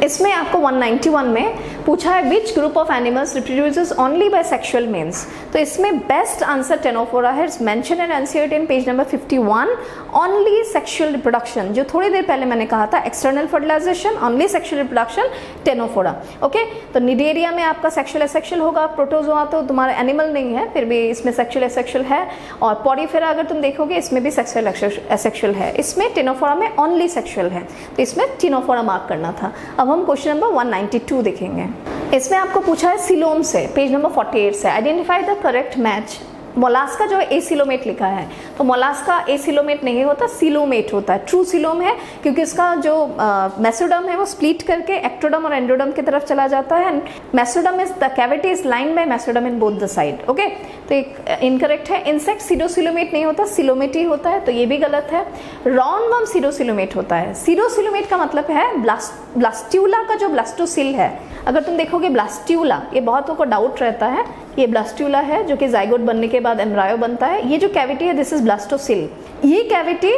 इसमें आपको 191 में पूछा है which group of animals reproduces only by sexual means. तो इसमें बेस्ट आंसर टेनोफोरा है। Mention in NCERT in page number 51, only sexual reproduction. जो थोड़ी देर पहले मैंने कहा था, external fertilisation, only sexual reproduction, ctenophora. Okay, तो निडेरिया में आपका सेक्सुअल एसेक्सुअल होगा, प्रोटोजोआ तो तुम्हारा एनिमल नहीं है, फिर भी इसमें सेक्सुअल एसेक्सुअल है। और पॉरीफेरा अगर तुम देखोगे, इसमें भी सेक्सुअल एसेक्सुअल है। इसमें टेनोफोरा में ओनली सेक्सुअल है, तो इसमें टेनोफोरा मार्क करना था। अब हम क्वेश्चन नंबर 192 देखेंगे। इसमें आपको पूछा है सिलोम से, पेज नंबर 48 से, identify the correct match. Mollusca जो है एसिलोमेट लिखा है, तो मोलास्का एसिलोमेट नहीं होता, सिलोमेट होता है। ट्रू सिलोम है क्योंकि इसका जो मेसोडम है वो स्प्लिट करके एक्टोडम और एंडोडम की तरफ चला जाता है। Mesoderm is the cavity is line by mesoderm in both the side. Okay, तो एक इनकरेक्ट है। इंसेक्ट सीडोसिलोमेट नहीं होता, सिलोमेट ही होता है, तो ये भी गलत है। राउंडवर्म सीडोसिलोमेट होता है। सीडोसिलोमेट का मतलब है ब्लास्ट्यूला का जो ब्लास्टोसिल है। अगर तुम देखोगे ब्लास्ट्यूला, ये बहुतों को डाउट रहता है, ये ब्लास्ट्यूला है जो कि जाइगोट बनने के बाद एम्ब्रायो बनता है। ये जो कैविटी है दिस इज ब्लास्टोसिल। ये कैविटी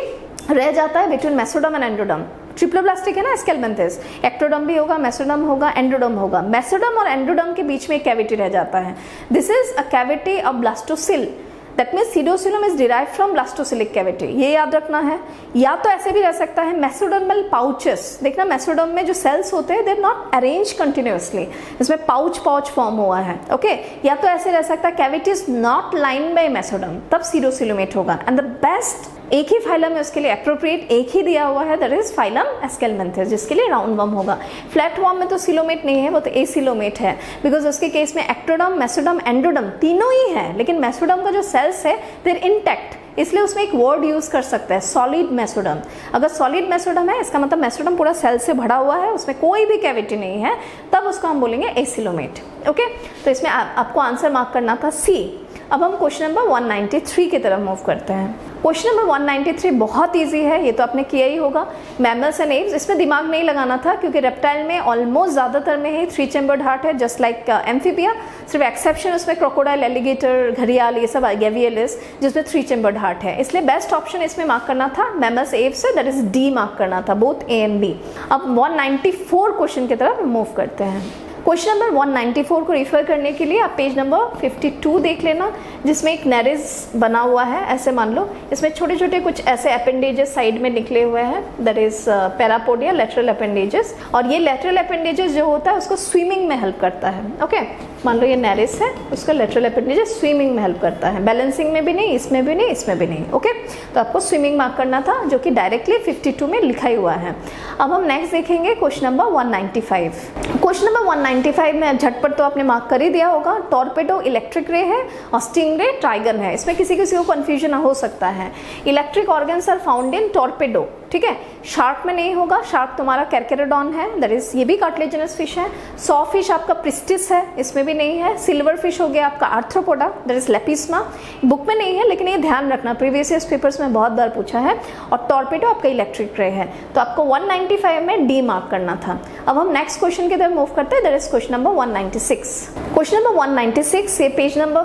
रह जाता है बिटवीन मेसोडम एंड एंडोडम। ट्रिप्लोब्लास्टिक है ना स्केलमेंथिस, एक्टोडम भी होगा, मेसोडम होगा, एंडोडम होगा। मेसोडम और एंडोडम के बीच में एक कैविटी रह जाता है। This is a cavity of blastocoel. That means pseudocoelom is derived from blastocoelic cavity, ये याद रखना है। या तो ऐसे भी रह सकता है मेसोडर्मल पाउचेस। देखना मेसोडर्म में जो सेल्स होते हैं they are not arrange continuously, इसमें पाउच फॉर्म हुआ है। ओके, या तो ऐसे रह सकता है cavity is not line by mesoderm, तब सीडोसिलोमेट होगा। एंड द बेस्ट एक ही फाइलम है उसके लिए एप्रोप्रिएट एक ही दिया हुआ है, दैट इज फाइलम एस्केलमेंथिस, जिसके लिए राउंड वर्म होगा। फ्लैट वर्म में तो सिलोमेट नहीं है, वो तो एसिलोमेट है, बिकॉज उसके केस में एक्टोडम, मेसोडम, एंडोडम तीनों ही है, लेकिन मेसोडम का जो सेल्स है देर इंटैक्ट, इसलिए उसमें एक वर्ड यूज कर सकते हैं सॉलिड मेसोडम। अगर सॉलिड मेसोडम है इसका मतलब मेसोडम पूरा सेल से भरा हुआ है, उसमें कोई भी कैविटी नहीं है, तब उसको हम बोलेंगे एसिलोमेट। ओके, तो इसमें आपको आंसर मार्क करना था सी। अब हम क्वेश्चन नंबर 193 की तरफ मूव करते हैं। क्वेश्चन नंबर 193 बहुत इजी है, ये तो आपने किया ही होगा। मैमल्स एंड एव्स, इसमें दिमाग नहीं लगाना था क्योंकि रेप्टाइल में ऑलमोस्ट ज़्यादातर में ही 3 चैम्बर्ड हार्ट है, जस्ट लाइक एम्फीबिया। सिर्फ एक्सेप्शन उसमें क्रोकोडाइल, एलिगेटर, घड़ियाल, ये सब गेवियलिस जिसमें 3 चैम्बर्ड हार्ट है, इसलिए बेस्ट ऑप्शन इसमें मार्क करना था मैमल्स एव्स से, दैट इज डी मार्क करना था, बोथ ए एंड बी। अब 194 क्वेश्चन की तरफ मूव करते हैं। क्वेश्चन नंबर 194 को रिफर करने के लिए आप पेज नंबर 52 देख लेना, जिसमें एक नैरेज बना हुआ है, ऐसे मान लो। इसमें छोटे छोटे कुछ ऐसे अपेंडेजेस साइड में निकले हुए हैं, that is parapodia, lateral appendages. और ये लेटरल अपेंडेजेस जो होता है उसको स्विमिंग में हेल्प करता है। ओके, मान लो ये नैरेज है, उसका लेटरल अपेंडेजेस स्विमिंग में हेल्प करता है, बैलेंसिंग में भी नहीं, इसमें भी नहीं, इसमें भी नहीं। ओके, तो आपको स्विमिंग मार्क करना था, जो कि डायरेक्टली 52 में लिखा ही हुआ है। अब हम नेक्स्ट देखेंगे क्वेश्चन नंबर 195। क्वेश्चन नंबर 195 में झटपट तो आपने मार्क कर ही दिया होगा। टॉर्पेडो इलेक्ट्रिक रे है और स्टिंगरे ट्राइगन है। इसमें किसी को कंफ्यूजन हो सकता है। Electric organs are found in torpedo, ठीक है। शार्क में नहीं होगा, शार्क तुम्हारा कैरकेरोडॉन है, दैट इज ये भी कार्टिलेजिनस फिश है। सॉ फिश आपका प्रिस्टिस है, इसमें भी नहीं है। सिल्वर फिश हो गया आपका आर्थ्रोपोडा, दैट इज लेपिस्मा, बुक में नहीं है लेकिन ये ध्यान रखना, प्रीवियस ईयर पेपर्स में बहुत बार पूछा है। और टॉर्पेडो आपका इलेक्ट्रिक रे है, तो आपको 195 में डी मार्क करना था। अब हम नेक्स्ट क्वेश्चन की तरफ मूव करते हैं, that is question number 196। Question number 196 ये पेज नंबर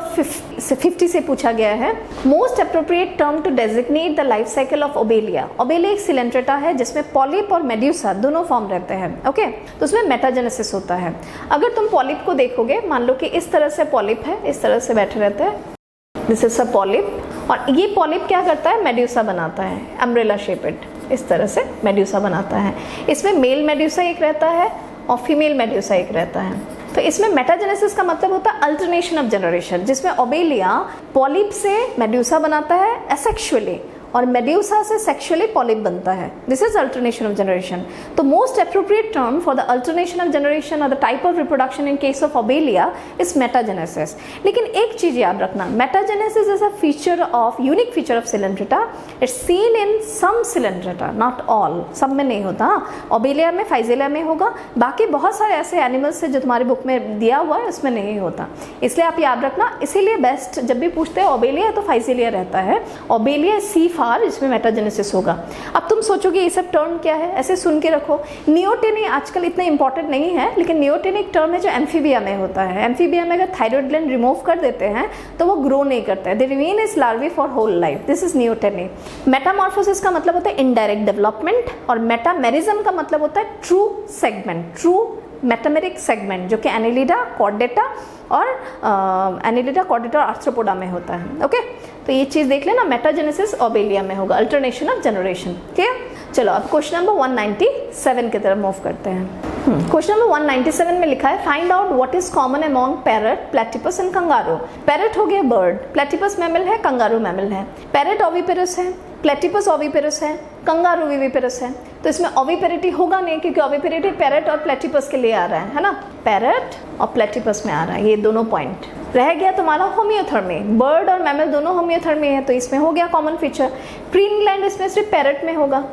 50 से पूछा गया है। Most appropriate term to designate the life cycle of Obelia. Obelia एक सिलेंट्रेटा है जिसमें पॉलिप और मेड्यूसा दोनों फॉर्म रहते हैं। ओके, तो उसमें मेटाजेनेसिस होता है। अगर तुम पॉलिप को देखोगे, मान लो कि इस तरह से पॉलिप है, इस तरह से बैठे रहते हैं, दिस इज अ पॉलिप, और ये पॉलिप क्या करता है, मेड्यूसा बनाता है, अम्ब्रेला शेपेड, इस तरह से मेड्यूसा बनाता है। इसमें मेल मेड्यूसा एक रहता है और फीमेल मेड्यूसा एक रहता है। तो इसमें मेटाजेनेसिस का मतलब होता है अल्टरनेशन ऑफ जनरेशन, जिसमें ओबेलिया पॉलिप से मेड्यूसा बनाता है एसेक्सुअली, और मेड्यूसा से सेक्सुअली पॉलिप बनता है। This is alternation of generation. तो most appropriate term for the alternation of generation और the type of reproduction in case of obelia is metagenesis. लेकिन एक चीज याद रखना, metagenesis is a feature of unique feature of coelenterata. It's seen in some coelenterata, not all, सब में नहीं होता। ओबेलिया में, फाइजेलिया में होगा, बाकी बहुत सारे ऐसे एनिमल्स है जो तुम्हारे बुक में दिया हुआ है उसमें नहीं होता, इसलिए आप याद रखना। इसीलिए बेस्ट जब भी पूछते हैं ओबेलिया तो फाइजेलिया रहता है, ओबेलिया सी फार, इसमें मेटाजेनेसिस होगा। अब तुम सोचोगे ये सब टर्म क्या है, ऐसे सुन के रखो। नियोटेनी आजकल इतना इंपॉर्टेंट नहीं है, लेकिन नियोटेनी एक टर्म है जो एम्फीबिया में होता है। एम्फीबिया में अगर थायराइड ग्लैंड रिमूव कर देते हैं तो वो ग्रो नहीं करता है, they remain as larvae for whole life, this is neoteny. Metamorphosis का मतलब होता है इनडायरेक्ट डेवलपमेंट, और मेटामेरिज्म का मतलब होता है true segment, true metameric segment, जो कि एनिलिडा, कॉर्डेटा और एनिलिडा, कॉर्डेटा और आर्थ्रोपोडा में होता है। ओके, तो ये चीज़ देख लेना, मेटाजेनेसिस ओबेलिया में होगा, अल्टरनेशन ऑफ जनरेशन। क्लियर? चलो अब क्वेश्चन नंबर 197 की तरफ मूव करते हैं। क्वेश्चन नंबर 197 में लिखा है find out what is common among parrot, platypus and kangaroo. Parrot हो गया बर्ड, प्लेटिपस मैमल है, कंगारू मैमल है। पैरट ओविपेरस है, प्लेटिपस ओविपेरस है, कंगारू विविपेरस है। तो इसमें ओविपेरिटी होगा नहीं, क्योंकि ओविपेरिटी पैरट और प्लेटिपस के लिए आ रहा है ना, पैरट और प्लेटिपस में आ रहा है, ये दोनों पॉइंट। रह गया तुम्हारा होमियोथर्मी, बर्ड और मैमल दोनों होमियोथर्मी है, तो इसमें हो गया कॉमन फीचर। प्रीन ग्लैंड इसमें सिर्फ पैरट में होगा,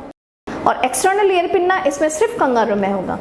और एक्सटर्नल ईयर पिन्ना इसमें सिर्फ कंगारू में होगा।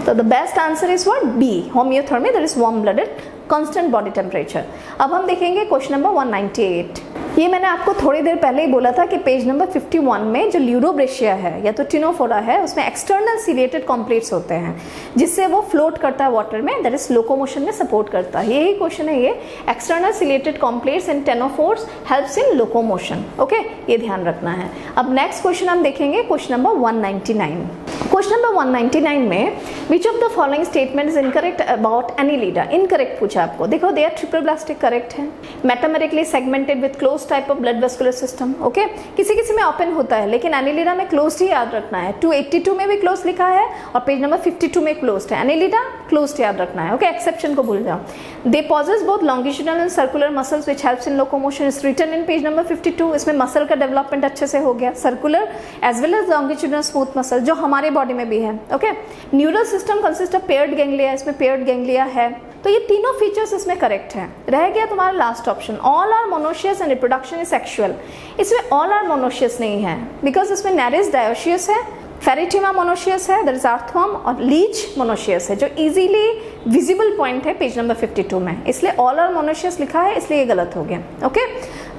तो the best answer is what? B, homeothermy, that is warm blooded, constant body temperature. अब हम देखेंगे क्वेश्चन नंबर 198। ये मैंने आपको थोड़ी देर पहले ही बोला था कि पेज नंबर 51 में जो ल्यूरोब्रेशिया है या तो टिनोफोरा है, उसमें एक्सटर्नल सीलिएटेड कॉम्प्लेट्स होते हैं जिससे वो फ्लोट करता है वाटर में, दैट इज लोकोमोशन में सपोर्ट करता है। यही क्वेश्चन है ये, external ciliated comb plates in ctenophores helps in locomotion. Okay, ये ध्यान रखना है। अब नेक्स्ट क्वेश्चन हम देखेंगे क्वेश्चन नंबर 199। क्वेश्चन नंबर 199 में which of the following statement is incorrect about Annelida. Incorrect पूछा आपको, देखो दे आर ट्रिपल ब्लास्टिक, करेक्ट है। Metamerically segmented with close type of blood vascular system, okay. किसी किसी में ओपन होता है, लेकिन एनिलिडा में क्लोज ही याद रखना है। 282 में भी क्लोज लिखा है और पेज नंबर 52 में क्लोज है। एनिलिडा क्लोज याद रखना है, ओके, एक्सेप्शन को भूल जाओ। They possess both longitudinal and circular muscles which helps in locomotion, is written in page number 52। इसमें मसल का डेवलपमेंट अच्छे से हो गया, circular as well as longitudinal smooth muscle जो हमारे बॉडी में भी है, okay. Neural system consist of paired ganglia, इसमें पेयर्ड गैंग्लिया है। तो ये तीनों फीचर्स इसमें करेक्ट हैं। रह गया तुम्हारा last option, all are monoecious and reproduction is sexual. इसमें ऑल आर मोनोशियस नहीं है, बिकॉज इसमें नेरिस डायोशियस है, फेरिटिमा मोनोशियस है, दैट इज आर्थवर्म, और लीच मोनोशियस है जो इजीली विजिबल पॉइंट है पेज नंबर 52 में, इसलिए ऑल आर मोनोशियस लिखा है, इसलिए ये गलत हो गया, ओके।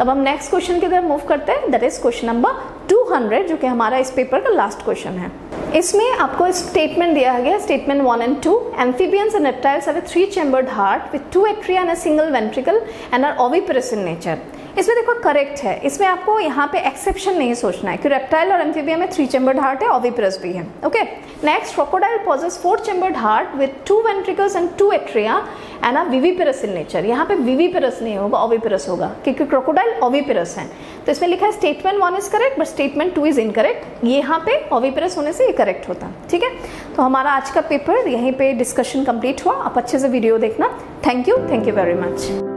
अब हम नेक्स्ट क्वेश्चन की तरफ मूव करते हैं, दैट इज क्वेश्चन नंबर 200, जो कि हमारा इस पेपर का लास्ट क्वेश्चन है। इसमें आपको स्टेटमेंट दिया गया, statement 1 and 2, amphibians and reptiles have a 3-chambered heart with 2 atria and a single ventricle and are oviparous in nature। इसमें देखो करेक्ट है, इसमें आपको यहाँ पे एक्सेप्शन नहीं सोचना है कि रेप्टाइल और एम्फीबिया में 3-chambered हार्ट है, ओविपरस भी है, okay. Next, crocodile possess 4-chambered heart with 2 ventricles and 2 atria and are viviparous in nature। यहाँ पे विविपेरस नहीं होगा, ओविपरस होगा, क्योंकि क्रोकोडाइल ओविपरस है। तो इसमें लिखा है statement 1 is correct but statement 2 is incorrect. ये यहाँ पे ओविपरस होने से ये करेक्ट होता, ठीक है। तो हमारा आज का पेपर यहीं पे डिस्कशन कंप्लीट हुआ। आप अच्छे से वीडियो देखना। Thank you very much.